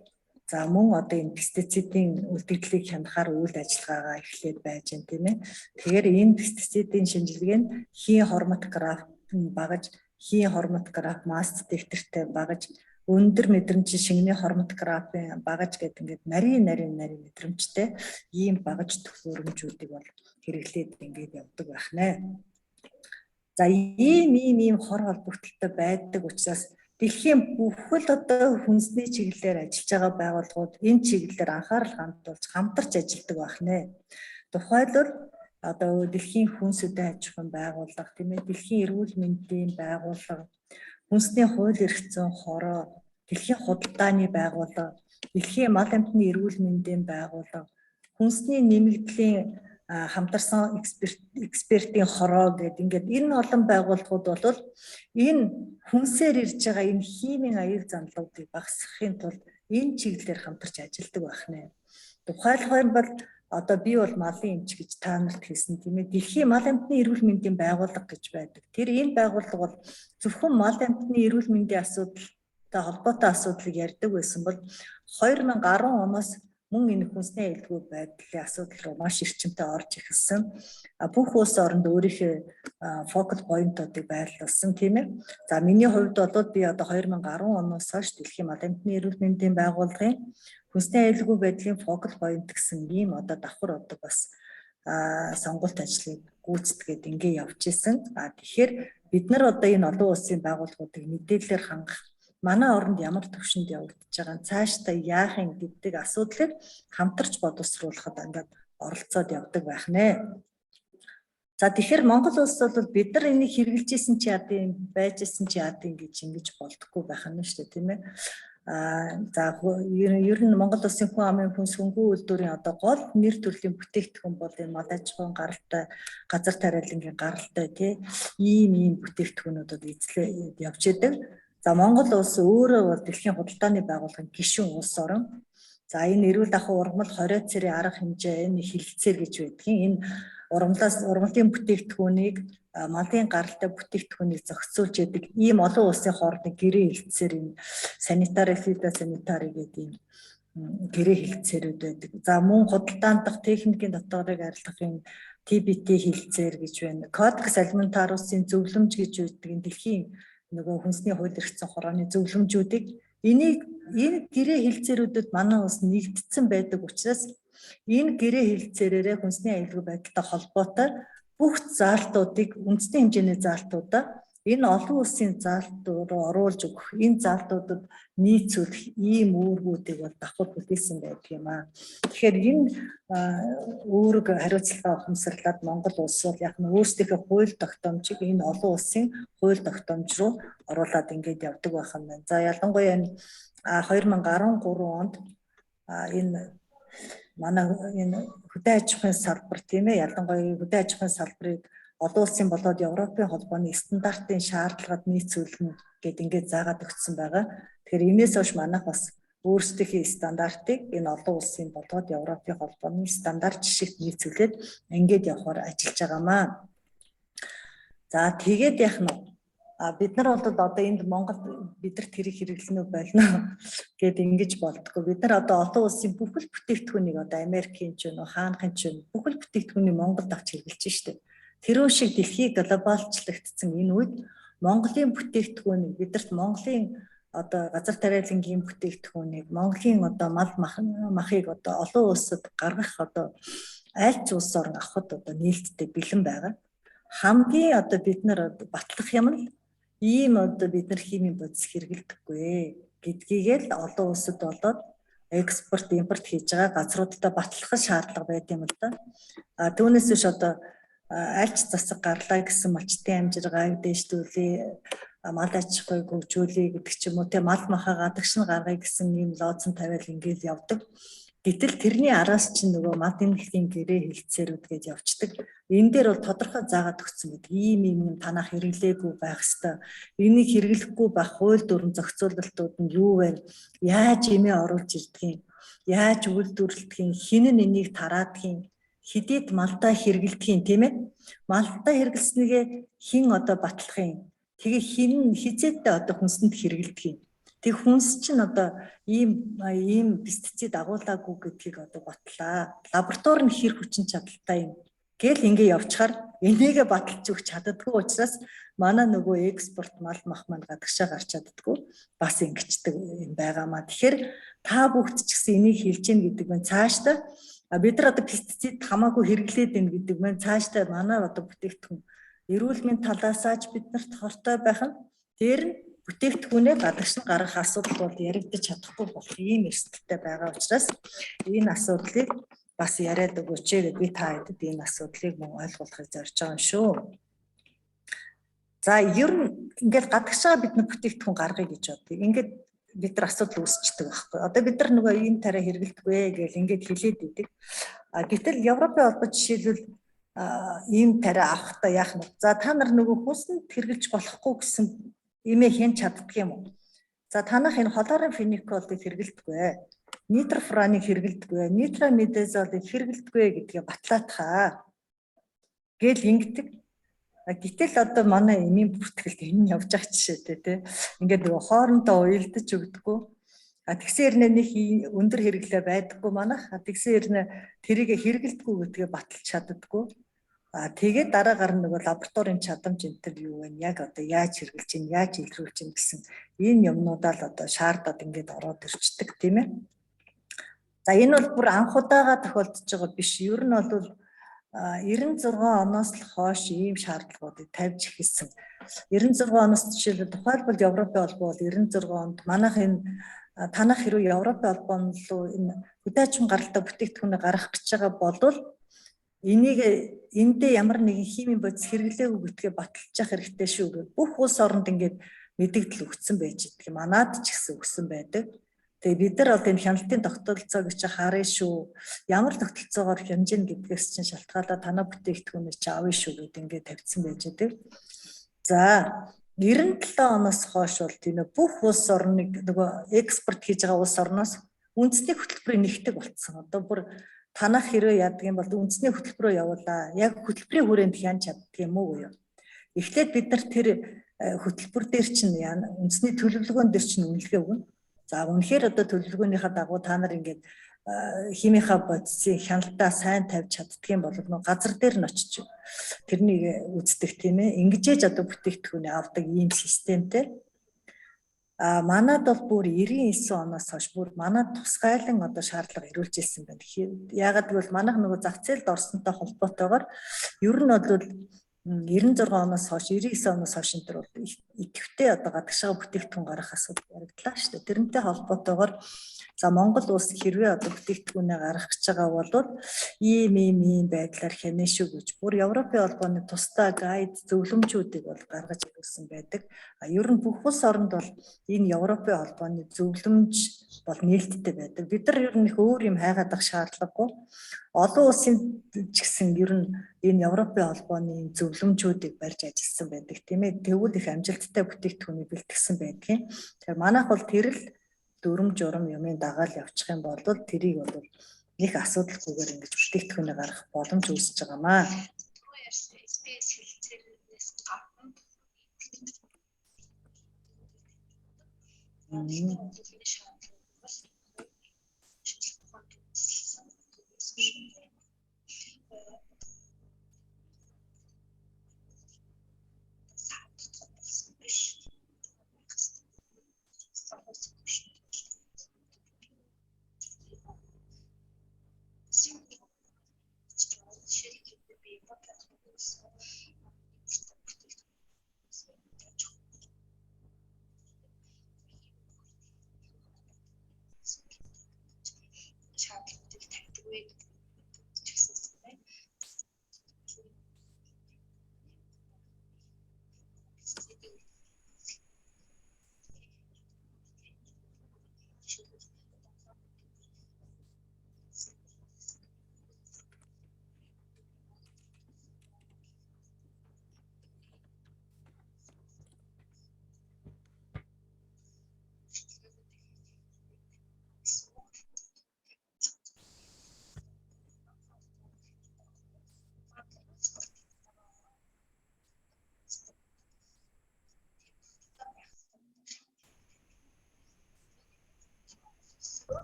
за мөн одоо энэ пестицидийн үлдэгдлийг хянахаар үйл ажиллагаагаа эхлээд байж байна тийм ээ. Тэгэхээр энэ пестицидийн шинжилгээ нь хийн хормот граф багаж хийн хормот граф масс детектортэй багаж өндөр мэдрэмжийн шингэний хормот графын багаж гэдэг ингээд нарийн мэдрэмжтэй ийм багаж төхөөрөмжүүдийг бол хэрэглээд ингээд явдаг байх нэ. За ийм хор холбогдолтой байдаг учраас дэлхийн бүхэл одоо хүнсний чиглэлээр ажиллаж байгаа байгууллагууд энэ чиглэлээр анхаарал хандуулж хамтарч ажилладаг байх нэ. Тухайлбал одоо дэлхийн хүнс үдэ аж ахуйн байгууллага тийм ээ, дэлхийн эрүүл мэндийн байгууллага, хүнсний хууль эрх зүйн хороо, дэлхийн худалдааны байгууллага, дэлхийн мал амьтны эрүүл мэндийн байгууллага, хүнсний нэмэгдлийн хамтарсан экспертийн хороо гэдэг ингээд энэ олон байгууллагууд бол энэ хүнсээр ирж байгаа энэ химийн аюул занлуудыг багасгахын тулд энэ чиглэлээр хамтарч ажилладаг байх нэ. Тухайлбал одоо би бол малын эмч гэж та нарт хэлсэн тийм ээ. Дэлхийн мал амьтны эрүүл мэндийн байгууллага гэж байдаг. Тэр энэ байгууллага бол зөвхөн мал амьтны эрүүл мэндийн асуудалтай холбоотой асуудлыг ярьдаг байсан бол 2010 оноос мөн энэ хүнсний аюулгүй байдлын асуудал руу маш эрчимтэй орж эхэлсэн. Бүх улс оронд өөрийнхөө фокус поинтуудыг байрлуулсан тийм ээ. За миний хувьд бол би одоо 2010 оноос хойш дэлхийн мал амьтны эрүүл мэндийн байгууллагын хүнсний аюулгүй байдлын фокус поинт гэсэн ийм одоо давхар одоо бас сонгуульт ажлыг гүйцэтгээд ингэ явж исэн. Тэгэхээр бид нар одоо энэ олон улсын байгууллагуудыг мэдээлэлээр хангах манай оронд ямар төвшөнд явагдаж байгаа цаашдаа яах юм гэдэг асуудлыг хамтарч боловсруулахад ингээд оролцоод явдаг байх нэ. За тэгэхээр Монгол улс бол бид нар энийг хэрэгжилж исэн чи яадын байж исэн чи яадын гэж ингэж болдоггүй байх нь шүү дээ тийм ээ. За ер нь Монгол улсын хүн амын хүнс хөнгөн үйлдвэрийн одоо гол нэр төрлийн бүтээгдэхүүн бол энэ мал аж ахуйн гаралтай газар тариалангийн гаралтай тийм ийм бүтээгдэхүүнүүдэд эзлээ явж идэг. За Монгол улс өөрөө бол дэлхийн худалдааны байгууллагын гишүүн улс орон. За энэ эрүүл ахуй ургамал 20 цэрийн арга хэмжээ энэ хилцээр гэж байдгийн энэ ургамлын бүтээгдэхүүнийг малын гаралтай бүтээгдэхүүнийг зохицуулж яадаг ийм олон улсын хоорондын гэрээ хилцээр энэ санитари фитосанитари гэдэг гэрээ хилцээрүүд байдаг. За мөн худалдаанд дах техникийн дотоодыг арилгах энэ TBT хилцээр гэж байна. Кодекс алиментарусын зөвлөмж гэж байдаг энэ дэлхийн нөгөө хүнсний хууль эрх зүйн хорооны зөвлөмжүүдийг энэ гэрээ хилцээрүүдэд манай улс нэгдсэн байдаг учраас энэ гэрээ хилцээрээрээ хүнсний аюулгүй байдалтай холбоотой бүх заалтуудыг үндэсний хэмжээний заалтуудаа энэ олон улсын заалт руу оруулж өгөх энэ заалтуудад нийцүүлэх ийм үүргүүдийг бол давхар бүтээсэн байдаг юм аа. Тэгэхээр энэ үүрэг хариуцлага ухамсарлаад Монгол улс бол яг нь өөрсдийнхөө хууль тогтоомжийг энэ олон улсын хууль тогтоомж руу оруулаад ингээд явдаг байх юм байна. За ялангуяа энэ 2013 онд энэ манай энэ хөдөө аж ахуйн салбар тийм ээ ялангуяа хөдөө аж ахуйн салбарыг олон улсын болоод Европын холбооны стандартын шаардлагад нийцүүлнэ гэдээ ингээд заагаад өгсөн байгаа. Тэгэхээр энэс хойш манайх бас өөрсдийнхээ стандартыг энэ олон улсын болоод Европын холбооны стандарт жишгт нийцүүлээд ингээд явахаар ажиллаж байгаамаа. За тэгээд яах нь бид нар бол одоо энд Монголд бидэрт хэрэг хэрэглэнэ болно гэдэг ингэж болдгоо. Бид нар одоо олон улсын бүхэл бүтээгдэхүүнийг одоо Америкийн ч юм уу хаанхын ч юм бүхэл бүтээгдэхүүнийг Монголд авч хэрэглэж штеп. Тэр шиг дэлхий глобалчлагдсан энэ үед Монголын бүтээгдэхүүнийг бидэрт Монголын одоо газар тариалангийн бүтээгдэхүүнийг Монголын одоо мал махыг одоо олон улсад гаргах одоо аль ч улс орн авахд одоо нээлттэй бэлэн байгаа. Хамгийн одоо бид нар батлах юм нь ийм одоо бид нар химийн бодис хэрэглэдэггүй гэдгийг л олон улсад болоод экспорт, импорт хийж байгаа газруудтай батлах шаардлага байт юм л да. Түүнээс биш одоо альч засаг гарлаа гэсэн малчтын амжиргааг дээшлүүлээ, мал аж ахуйг хөгжүүлээ гэдэг ч юм уу те мал махаа гадагш нь гаргая гэсэн ийм лооцон тавиал ингээл явдаг. Гэтэл тэрний араас чинь нөгөө мад эмнэлгийн гэрээ хэлцээрүүд гэж явцдаг. Энэ дээр бол тодорхой заагаад өгсөн гэдэг. Ийм юм танах хэрэглээгүй байх ёстой. Энийг хэрэглэхгүй байх хууль дүрм зохицуулалтууд нь юу вэ? Яаж эмээ оруулж ирдгийг, яаж үйлдвэрлэдгийг, хэн нь энийг тараадгийг, хэдийд малдаа хэрэглэдгийг тийм ээ? Малдаа хэрэглэснийгээ хэн одоо батлахын? Тэгээ хэн хизээдээ одоо хүнсэнд хэрэглэдгийг. Тэг хүнс чинь одоо ийм пестицид агуулаагүй гэдгийг одоо батлаа. Лаборатори нь хэр хүчин чадалтай юм. Гэл ингэ явчихаар энийгээ баталж өгч чаддаггүй учраас манай нөгөө экспорт мал мах маань гадагшаа гарч чаддаггүй. Бас ингэчдэг юм байгаамаа. Тэгэхээр та бүгд ч гэсэн энийг хэлж гин гэдэг нь цаашдаа бид нар одоо пестицид хамаагүй хэрэглээд байна гэдэг нь цаашдаа манай одоо бүтээгдэхүүн эрүүл мэндийн талаасаа ч бид нарт хортой байх нь дээр нь бүтээгдэхүүнээ гадагш нь гаргах асуудал бол яригдчих чадахгүй болох ийм эрсдэлтэй байгаа учраас энэ асуудлыг бас яриад өгөөч гэж би та хэдэд энэ асуудлыг мөн ойлгуулахыг зорж байгаа юм шүү. За ер нь ингээд гадагшаа бид нар бүтээгдэхүүн гаргая гэж бодъё. Ингээд бид нар асуудал үүсчдэг байхгүй. Одоо бид нар нөгөө ийм тарай хэрэглэдэггүй гэж ингээд хэлээд идэг. Гэтэл Европын холбоо жишээлбэл ийм тарай авахдаа яах нь. За та нар нөгөө хүнсэнд хэрэглэж болохгүй гэсэн имээ хэн чаддаг юм уу? За танах энэ холорын фениколыг хэрэглэдэггүй. Нитрофураныг хэрэглэдэггүй. Нитромедазолыг хэрэглэдэггүй гэдгээ батлаатхаа. Гэл ингэдэг. Гэтэл одоо манай эмийн бүртгэлд энэ явж байгаа жишээтэй тий. Ингээд нөгөө хоорондоо уялдаж өгдөггүй. Тэгсээр нэг өндөр хэрэглээ байдаггүй манах. Тэгсээр тэрийг хэрэглэдэггүй гэдгээ баталж чаддаггүй. Тэгээд дараагаар нөгөө лабораторийн чадамж энэ төр юу вэ? Яг одоо яаж хэрэгжилж чинь, яаж илрүүлж чинь гэсэн энэ юмнуудаа л одоо шаардаад ингээд ороод ирчдэг тийм ээ. За энэ бол бүр анх удаага тохиолдож байгаа биш. Ер нь бол 96 оноос л хойш ийм шаардлагуудыг тавьж эхэлсэн. 96 оноос жишээлбэл тухайлбал Европын холбоо бол 96 онд манайх энэ танах хэрэг Европын холбоонд руу энэ хүдээчмэн гаралтай бүтээгдэхүүнээ гаргах гэж байгаа болвол энийг эндээ ямар нэгэн химийн бодис хэрэглээгүй гэдгээ баталж явах хэрэгтэй шүү гэж бүх улс оронд ингээд мэдэгдэл өгсөн байж байгаа. Манад ч гэсэн өгсөн байдаг. Тэгээ бид нар бол энэ хяналтын тогтолцоог чи харъя шүү. Ямар тогтолцоогоор хянжин гэдгээс чинь шалтгаалаад танаа бүтээгдэхүүнээ чи авъя шүү гэдэг ингээд тавьсан байж байгаа. За 97 оноос хойш бол тийм бүх улс орныг нөгөө экспорт хийж байгаа улс орноос үндэсний хөтөлбөрийг нэгтгэх болсон. Одоо бүр танах хэрэг яадаг юм бол үндэсний хөтөлбөрөөр явуулаа. Яг хөтөлбөрийн хүрээнд хянж чаддаг юм уу юу? Эхлээд бид нар тэр хөтөлбөр дээр чинь үндэсний төлөвлөгөөн дээр чинь үнэлгээ өгнө. За үнэхээр одоо төлөвлөгөөнийхөө дагуу та нар ингээд химийнхаа бодисын хяналтаа сайн тавьж чаддаг юм бол нөгөө газар дээр нь очиж тэрнийг үздэг тийм ээ. Ингэжээж одоо бүтээгдэхүүнээ авдаг ийм системтэй. Манад бол бүр 99 оноос хойш бүр манад тусгайлан одоо шаардлага ирүүлж ирсэн байна. Яагаад гэвэл манайх нөгөө зах зээлд орсонтой холбоотойгоор ер нь бол 96 оноос хойш 99 оноос хойш энэ төр бол идэвхтэй одоо гадагшаа бүтээгдэхүүн гаргах асуудал яригдлаа шүү дээ. Тэрнтэй холбоотойгоор за Монгол улс хэрвээ одоо бүтээгдэхүүнээ гаргах гэж байгаа бол ийм байдлаар хянаа шүү гэж бүр Европын холбооны тусдаа гайд зөвлөмжүүдийг бол гаргаж ирүүлсэн байдаг. Ер нь бүх улс оронд бол энэ Европын холбооны зөвлөмж бол нээлттэй байдаг. Бид нар ер нь их өөр юм хайгаадах шаардлагагүй. Олон улсын ч гэсэн ер нь энэ Европын холбооны зөвлөмжүүдийг барьж ажилласан байдаг тийм ээ. Тэгвэл их амжилттай бүтээгдэхүүнийг бэлтгэсэн байдгийн. Тэгэхээр манайх бол тэр л дүрм журм юмын дагаал явчих юм бол тэрийг бол их асуудалгүйгээр ингэж бүтээгдэхүүнээ гаргах боломж үүсэж байгаамаа.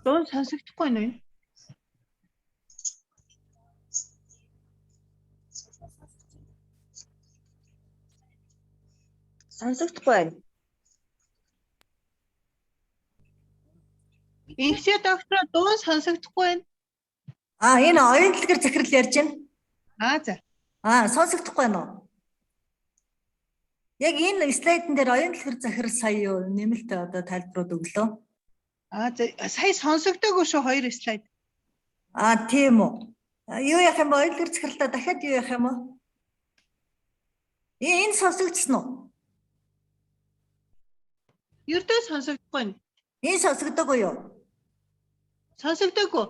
Дуун сонсогдохгүй байна уу? Сонсогдохгүй байна. Инхтээ доктор дуун сонсогдохгүй байна. Энэ оюун дэлгэр захирал ярьж байна. За. Сонсогдохгүй байна уу? Яг энэ слайдн дээр оюун дэлгэр захирал сая юу нэмэлт одоо тайлбарууд өглөө. За сая сонсогдоогүй шүү 2 слайд. Тийм үү. Юу яах юм бэ? Оюун дэлгэр захиралтаа дахиад юу яах юм бэ? Энэ сонсогдсон уу? Ердөө сонсогдохгүй байна. Энэ сонсогдоогүй юу? Сонсогдоогүй.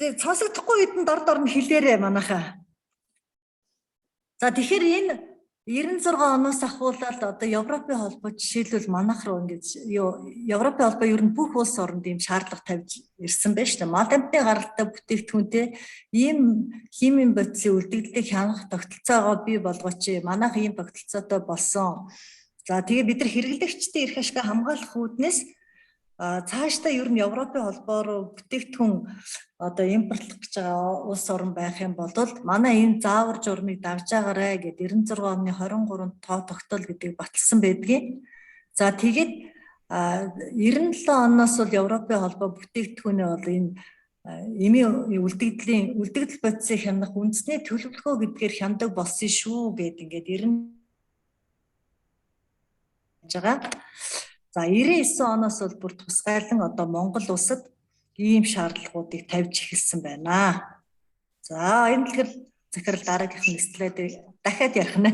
Тэгээ сонсогдохгүй үед нь дор нь хэлээрээ манайхаа. За тэгэхээр энэ 96 оноос ахуулаад одоо Европын холбоо жишээлбэл манайх руу ингэж Европын холбоо ер нь бүх улс оронд ийм шаардлага тавьж ирсэн байна шүү дээ. Мал амьтны гаралтай бүтээгдэхүүнтэй ийм химийн бодисын үлдэгдлийг хянах тогтолцоогоо бий болгооч. Манайх ийм тогтолцоотой болсон. За тэгээ бид нар хэрэглэгчдийн эрх ашиг хамгаалах үүднээс цаашдаа ер нь Европын холбоо руу бүтээгдэхүүн одоо импортлох гэж байгаа улс орн байх юм бол манай энэ заавар журмыг давж байгаарэ гэд 96 оны 23-нд тоо тогтоол гэдгийг баталсан байдгийг. За тэгээд 97 оноос бол Европын холбоо бүтээгдэхүүнээ бол энэ эмийн үлдэгдэл бодисыг хянах үндэсний төлөвлөгөө гэдгээр хяндаг болсон шүү гэд ингээд 90 байгаа. За 99 оноос бол бүр тусгайлан одоо Монгол улсад ийм шаардлагуудыг тавьж эхэлсэн байна. За энэ тэгэхээр захирал дараагийнх слайдыг дахиад ярих нэ.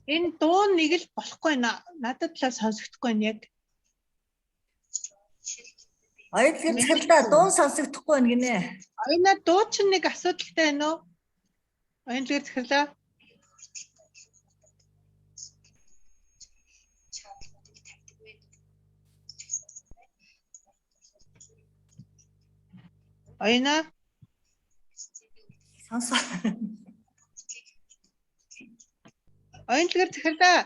Энэ дуун нэг л болохгүй надад талаа сонсогдохгүй байна яг. Оюун дэлгэр захирлаа дуун сонсогдохгүй байна гинэ. Оюуна дуу чинь нэг асуудалтай байна уу? Оюун дэлгэр захирлаа. Оюуна Сонсоо. Оюун дэлгэр захирлаа.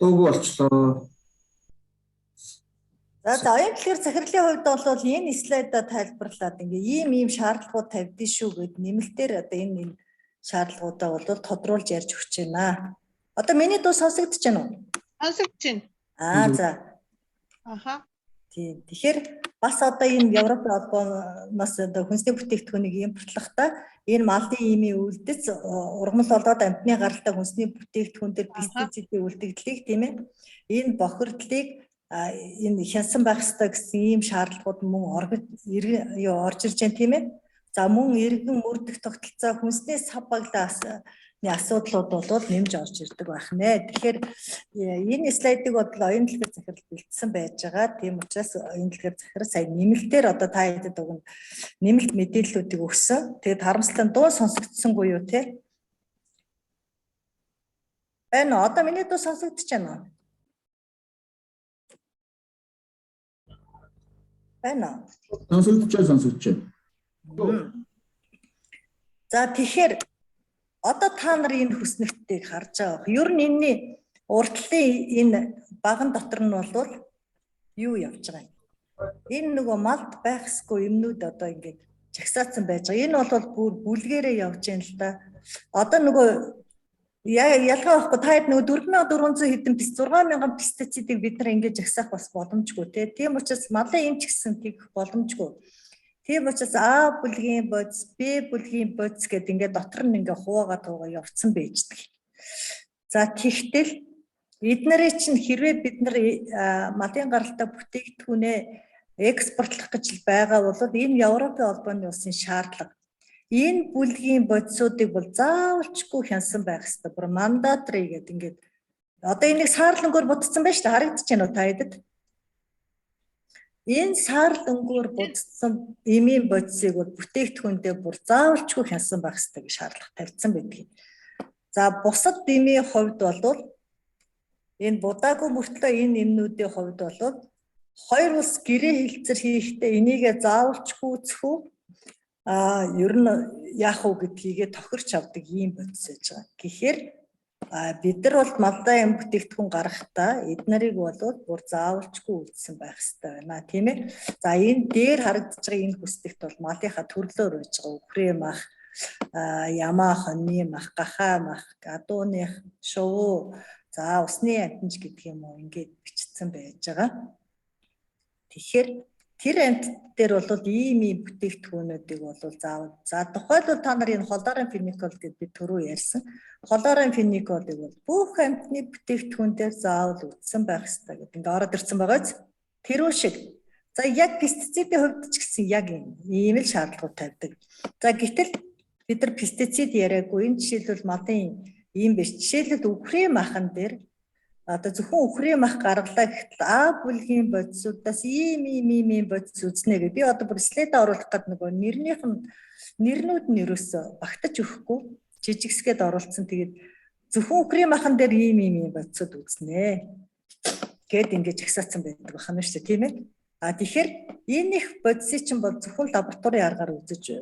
Дуугүй болчлоо. За оюун дэлгэр захирлын хувьд бол энэ слайдаа тайлбарлаад ингээ ийм шаардлагууд тавьдсан шүү гэд нэмэлтээр одоо энэ шаардлагуудаа бол тодруулж ярьж өгч байна. Одоо миний дуу сонсогдож байна уу? Сонсогдож байна. За. Тийм. Тэгэхээр бас одоо энэ Европын холбооноос одоо хүнсний бүтээгдэхүүнийг импортлохдоо энэ малын имийн үлдэц ургамал болоод амьтны гаралтай хүнсний бүтээгдэхүүн дээр пестицидийн үлдэгдлийг тийм ээ энэ бохирдлыг энэ хянсан байх ёстой гэсэн ийм шаардлагууд мөн орж ирж байна тийм ээ. За мөн иргэн мөрдөх тогтолцоо хүнсний сав баглаас асуудлууд бол нэмж орж ирдэг байх нэ. Тэгэхээр энэ слайдыг бол оюун дэлгэр захирал бэлдсэн байж байгаа. Тийм учраас оюун дэлгэр захирал сая нэмэлтээр одоо та хэдэд өгнө нэмэлт мэдээллүүдийг өгсөн. Тэгээд харамсалтай дуу сонсогдсонгүй юу те? байна уу? Одоо миний дуу сонсогдож байна уу? Байна уу? Сонсогдож байна. За тэгэхээр одоо та нар энэ хүснэгтийг харж байгаа. Ер нь энэний уртлын энэ баган дотор нь бол юу явж байгаа юм? Энэ нөгөө малд байхсгүй юмнууд одоо ингээд жагсаацсан байж байгаа. Энэ бол бүр бүлгээрээ явж байна л да. Одоо нөгөө ялгаа байхгүй та хэд нөгөө 4400 хэдэн 6000 пестицидыг бид нар ингээд жагсаах бас боломжгүй тийм учраас малын эмч гэсэн тийх боломжгүй. Тийм учраас А бүлгийн бодис, Б бүлгийн бодис гэдэг ингээд дотор нь ингээд хуваагаа явцсан байждаг. За тэгтэл эднэрээ чинь хэрвээ бид нар малын гаралтай бүтээгдэхүүнээ экспортлох гэж байгаа бол энэ Европын холбооны улсын шаардлага. Энэ бүлгийн бодисуудыг бол заавалчгүй хянсан байх ёстой. Бүр мандатри гэдэг ингээд одоо энийг саарл өнгөөр будсан байна шүү дээ. Харагдаж байна уу та хэдэд? Энэ саарл өнгөөр будсан эмийн бодисыг бол бүтээгдэхүүндээ бүр заавалчгүй хянсан байх ёстой гэж шаардлага тавьсан байдаг. За бусад эмийн хувьд бол энэ будаагүй мөртлөө энэ эмнүүдийн хувьд бол хоёр улс гэрээ хэлцэр хийхдээ энийгээ заавалчгүй үзэхүү ер нь яах вэ гэдгийгээ тохирч авдаг ийм бодис байж байгаа. Тэгэхээр бид нар бол малдаа юм бүтээгдэхүүн гаргахдаа эднэрийг бол бүр заавалчгүй үзсэн байх хэрэгтэй байна тийм ээ. За энэ дээр харагдаж байгаа энэ хүсдэгт бол малынхаа төрлөөр байж байгаа. Үхрээ мах, ямаа хоньны мах, гахаа мах, гадууных, шувуу, за усны амтнж гэдэг юм уу ингээд бичсэн байж байгаа. Тэгэхээр тэр амт дээр бол ийм бүтээгдэхүүнүүдийг бол заавал за тухайлбал та нар энэ холорын феникол гэдэг би түрүү ярьсан. Холорын фениколыг бол бүх амтны бүтээгдэхүүн дээр заавал үтсэн байх хэрэгтэй гэдэг ингээд ороод ирсэн байгааз тэрүү шиг. За яг пестицидийн хувьд ч гэсэн яг ийм л шаардлагууд тавьдаг. За гэтэл бид нар пестицид яриаггүй. Энэ жишээлбэл малын ийм биш. Жишээлбэл үхрээ махан дээр одоо зөвхөн үхрээ мах гаргалаа гэтэл А бүлгийн бодисуудаас ийм бодис үзнэ гэ. Би одоо бүр слайдаа оруулах гэдэг нөгөө нэрнүүд нь ерөөсө багтаж өгөхгүй жижигсгээд оруулсан. Тэгээд зөвхөн үхрээ махан дээр ийм бодисууд үзнэ гэд ингэж агсаацсан байдаг байна шүү дээ тийм ээ. Тэгэхээр энэ их бодисыг чинь бол зөвхөн лабораторийн аргаар үзэж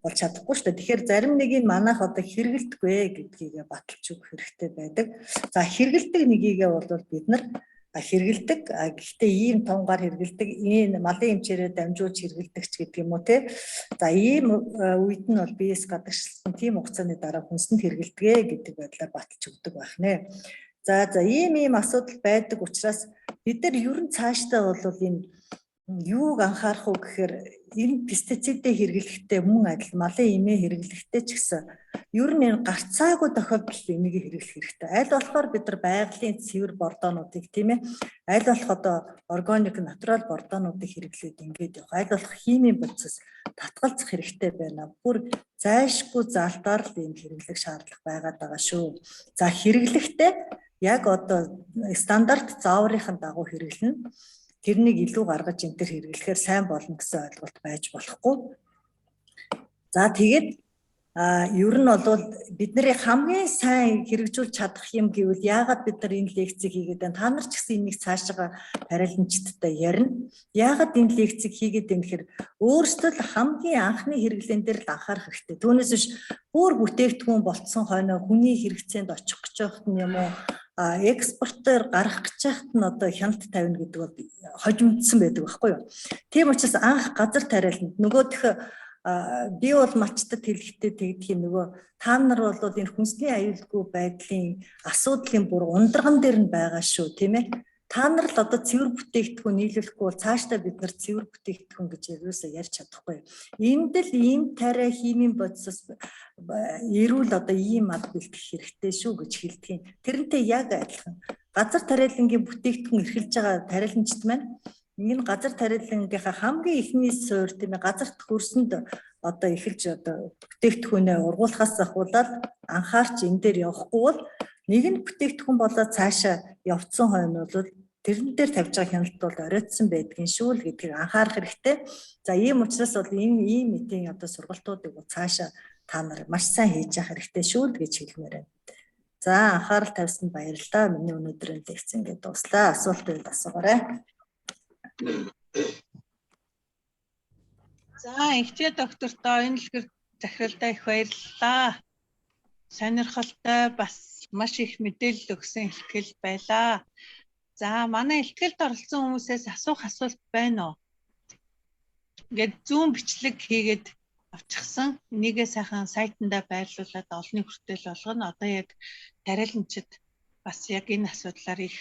болж чадахгүй шүү дээ. Тэгэхээр зарим нэг нь манайх одоо хэрэгэлдэггүй гэдгийг баталж өгөх хэрэгтэй байдаг. За хэрэгэлдэг нэгийгээ бол бид нар хэрэгэлдэг. Гэхдээ ийм тунгаар хэрэгэлдэг, энэ малын эмчээрээ дамжуулж хэрэгэлдэг ч гэдэг юм уу те. За ийм үед нь бол биес гадагшлсан тийм хугацааны дараа хүнсэнд хэрэгэлдэг гэдэг байдлаар баталж өгдөг байх нэ. За ийм асуудал байдаг учраас бид нар ер нь цаашдаа бол энэ юуг анхаарах уу гэхээр энэ пестицидээ хэрэглэхдээ мөн адил малын эмээ хэрэглэхдээ ч гэсэн ер нь энэ гарцаагүй тохиолдолд энийг хэрэглэх хэрэгтэй. Аль болохоор бид нар байгалийн цэвэр бордоонуудыг тийм ээ аль болох одоо органик натурал бордоонуудыг хэрэглээд ингээд явах. Аль болох химийн бодисоос татгалзах хэрэгтэй байна. Бүр зайлшгүй залтаар л энэ хэрэглэх шаардлага байгаад байгаа шүү. За хэрэглэхдээ яг одоо стандарт зааврынхаа дагуу хэрэглэнэ. Тэрнийг илүү гаргаж энэ төр хэрэглэхээр сайн болно гэсэн ойлголт байж болохгүй. За тэгээд ер нь бол бидний хамгийн сайн хэрэгжүүлж чадах юм гэвэл яагаад бид нар энэ лекцийг хийгээд байна? Та нар ч гэсэн энийг цаашаа паралелчдтай ярина. Яагаад энэ лекцийг хийгээд байна гэхээр өөрсдөө л хамгийн анхны хэрэглэн дээр л анхаарах хэрэгтэй. Түүнээс биш бүр бүтээгдэхүүн болцсон хойно хүний хэрэгцээнд очих гэж байхад нь юм уу экспортоор гарах гэж байхад нь одоо хяналт тавина гэдэг бол хожимдсан байдаг байхгүй юу. Тийм учраас анх газар тариаланд нөгөөх би бол малчтад хэлэхдээ тэгдэг нөгөө та нар бол энэ хүнсний аюулгүй байдлын асуудлын бүр ундраган дээр нь байгаа шүү тийм ээ. Та нар л одоо цэвэр бүтээгдэхүүн нийлүүлэхгүй бол цаашдаа бид нар цэвэр бүтээгдэхүүн гэж ерөөсөө ярьж чадахгүй. Энд л ийм тариа химийн бодисоос эрүүл одоо ийм ад бэлтгэх хэрэгтэй шүү гэж хэлдэг юм. Тэрнтэй яг адилхан. Газар тариалангийн бүтээгдэхүүн эрхэлж байгаа тариаланчид маань энэ газар тариалангийнхаа хамгийн ихний суурь тийм ээ газарт хөрсөнд одоо эхэлж одоо бүтээгдэхүүнээ ургуулхаас ахуулаад анхаарч энэ дээр явахгүй бол нэг нь бүтээгдэхүүн болоод цаашаа явцсан хойно бол тэрэн дээр тавьж байгаа хяналт бол оройтсон байдгийн шүү л гэдгийг анхаарах хэрэгтэй. За ийм учраас бол энэ ийм мэдээ одоо сургалтуудыг цаашаа та нар маш сайн хийж явах хэрэгтэй шүү л гэж хэлмээр байна. За анхаарал тавьсанд баярлалаа. Миний өнөөдрийн лекц ингээд дуслаа. Асуулт байвал асуугаарай. За ихтэй доктортой энэ дэлгэр захиралдаа их баярлалаа. Сонирхолтой бас маш их мэдээлэл өгсөн ихтгэл байлаа. За манай ихтгэлд оролцсон хүмүүсээс асуух асуулт байна уу? Ингээд зүүн бичлэг хийгээд авчихсан. Нэгээ сайхан сайтандаа байрлуулад олонний хүртэл болгоно. Одоо яг тариаланчид бас яг энэ асуудлаар их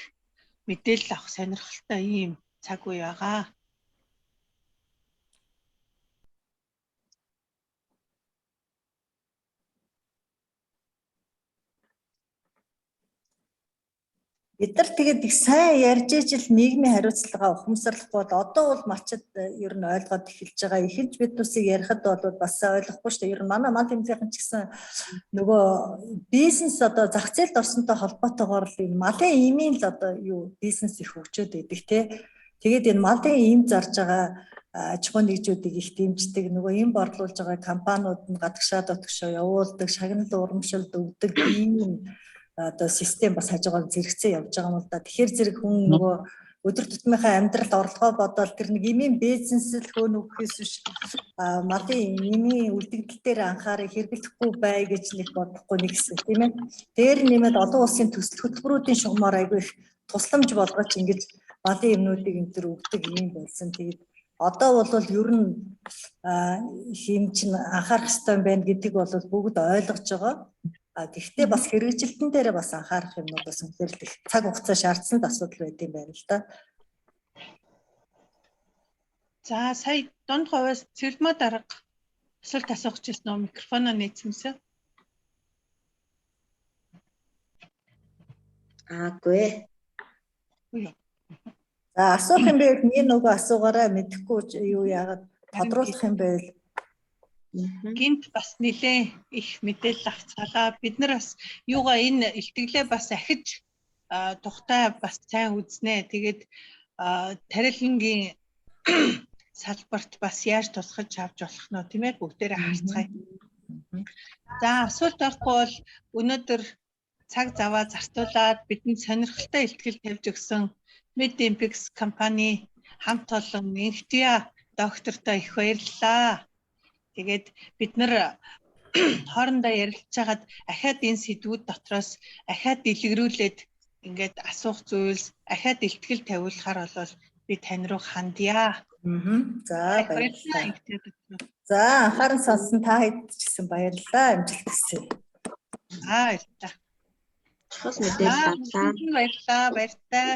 мэдээлэл авах сонирхолтой ийм цаг үе байгаа. Бид нар тэгээд их сайн ярьж ижил нийгмийн хариуцлага ухамсарлахгүй бол одоо бол малчид ер нь ойлгоод эхэлж байгаа. Ихэнх бид нүсийг ярихад бол бас ойлгохгүй шүү дээ. Ер нь манай мал эмнэлгийн ч гэсэн нөгөө бизнес одоо зах зээлд орсонтой холбоотойгоор л энэ малын эмийн л одоо юу бизнес их хөгжөөд идэг те. Тэгээд энэ малын эм зарж байгаа аж ахуйн нэгжүүдийг их дэмждэг. Нөгөө эм борлуулж байгаа компаниуд нь гадагшаад отгошоо явуулдаг, шагнал урамшилд өгдөг ийм одоо систем бас хажуугаар зэрэгцээ явж байгаа юм л да. Тэгэхээр зэрэг хүн нөгөө өдөр тутмынхаа амьдралд орлогоо бодоод тэр нэг эмийн бизнес л хөөн өгөхөөс биш малын эмийн үлдэгдэл дээр анхаарыг хэрэглэхгүй бай гэж нэг бодохгүй нэг хэсэг тийм ээ. Дээр нэмээд олон улсын төсөл хөтөлбөрүүдийн шугамар айгүй их тусламж болгож ингэж малын эмнүүдийг энэ төр өгдөг юм болсон. Тэгээд одоо бол ер нь хэм чин анхаарах хэрэгтэй байна гэдгийг бол бүгд ойлгож байгаа. Гэхдээ бас хэрэгжилтэн дээр бас анхаарах юмнуудаас үнэхээр их цаг хугацаа шаардсан асуудал байт юм байна л да. За сая дунд хавьяас цэрмэ дарга асуулт асуух гэсэн нөө микрофоноо нээцмэсэ. Аагүй. За асуух юм байвал нэг нөгөө асуугаараа мэдэхгүй юу яагаад тодруулах юм байвал гинт бас нэлээ их мэдээлэл авцгаалаа. Бид нар бас юугаа энэ илтгэлээ бас ахиж тухтай бас сайн үзнэ. Тэгээд тариалангийн салбарт бас яаж тусгаж авч болох нь тийм ээ бүгдээрээ харцгаая. За асуулт орохгүй бол өнөөдөр цаг заваа зартуулаад бидэнд сонирхолтой илтгэл тавьж өгсөн Medimpex компани хамт олон инхтиа доктортой их баярлалаа. Тэгээд бид нар хоорондоо ярилцж хагаад ахаад энэ сэдвүүд дотроос ахаад дэлгэрүүлээд ингээд асуух зүйлс ахаад илтгэл тавиулахаар бол би тань руу хандъя. За баярлалаа. За анхааран сонсон та хэд ч гэсэн баярлалаа. Амжилт хүсье. Баярлалаа. Бас мэдээлэл авлаа. Баярлалаа. Баяртай.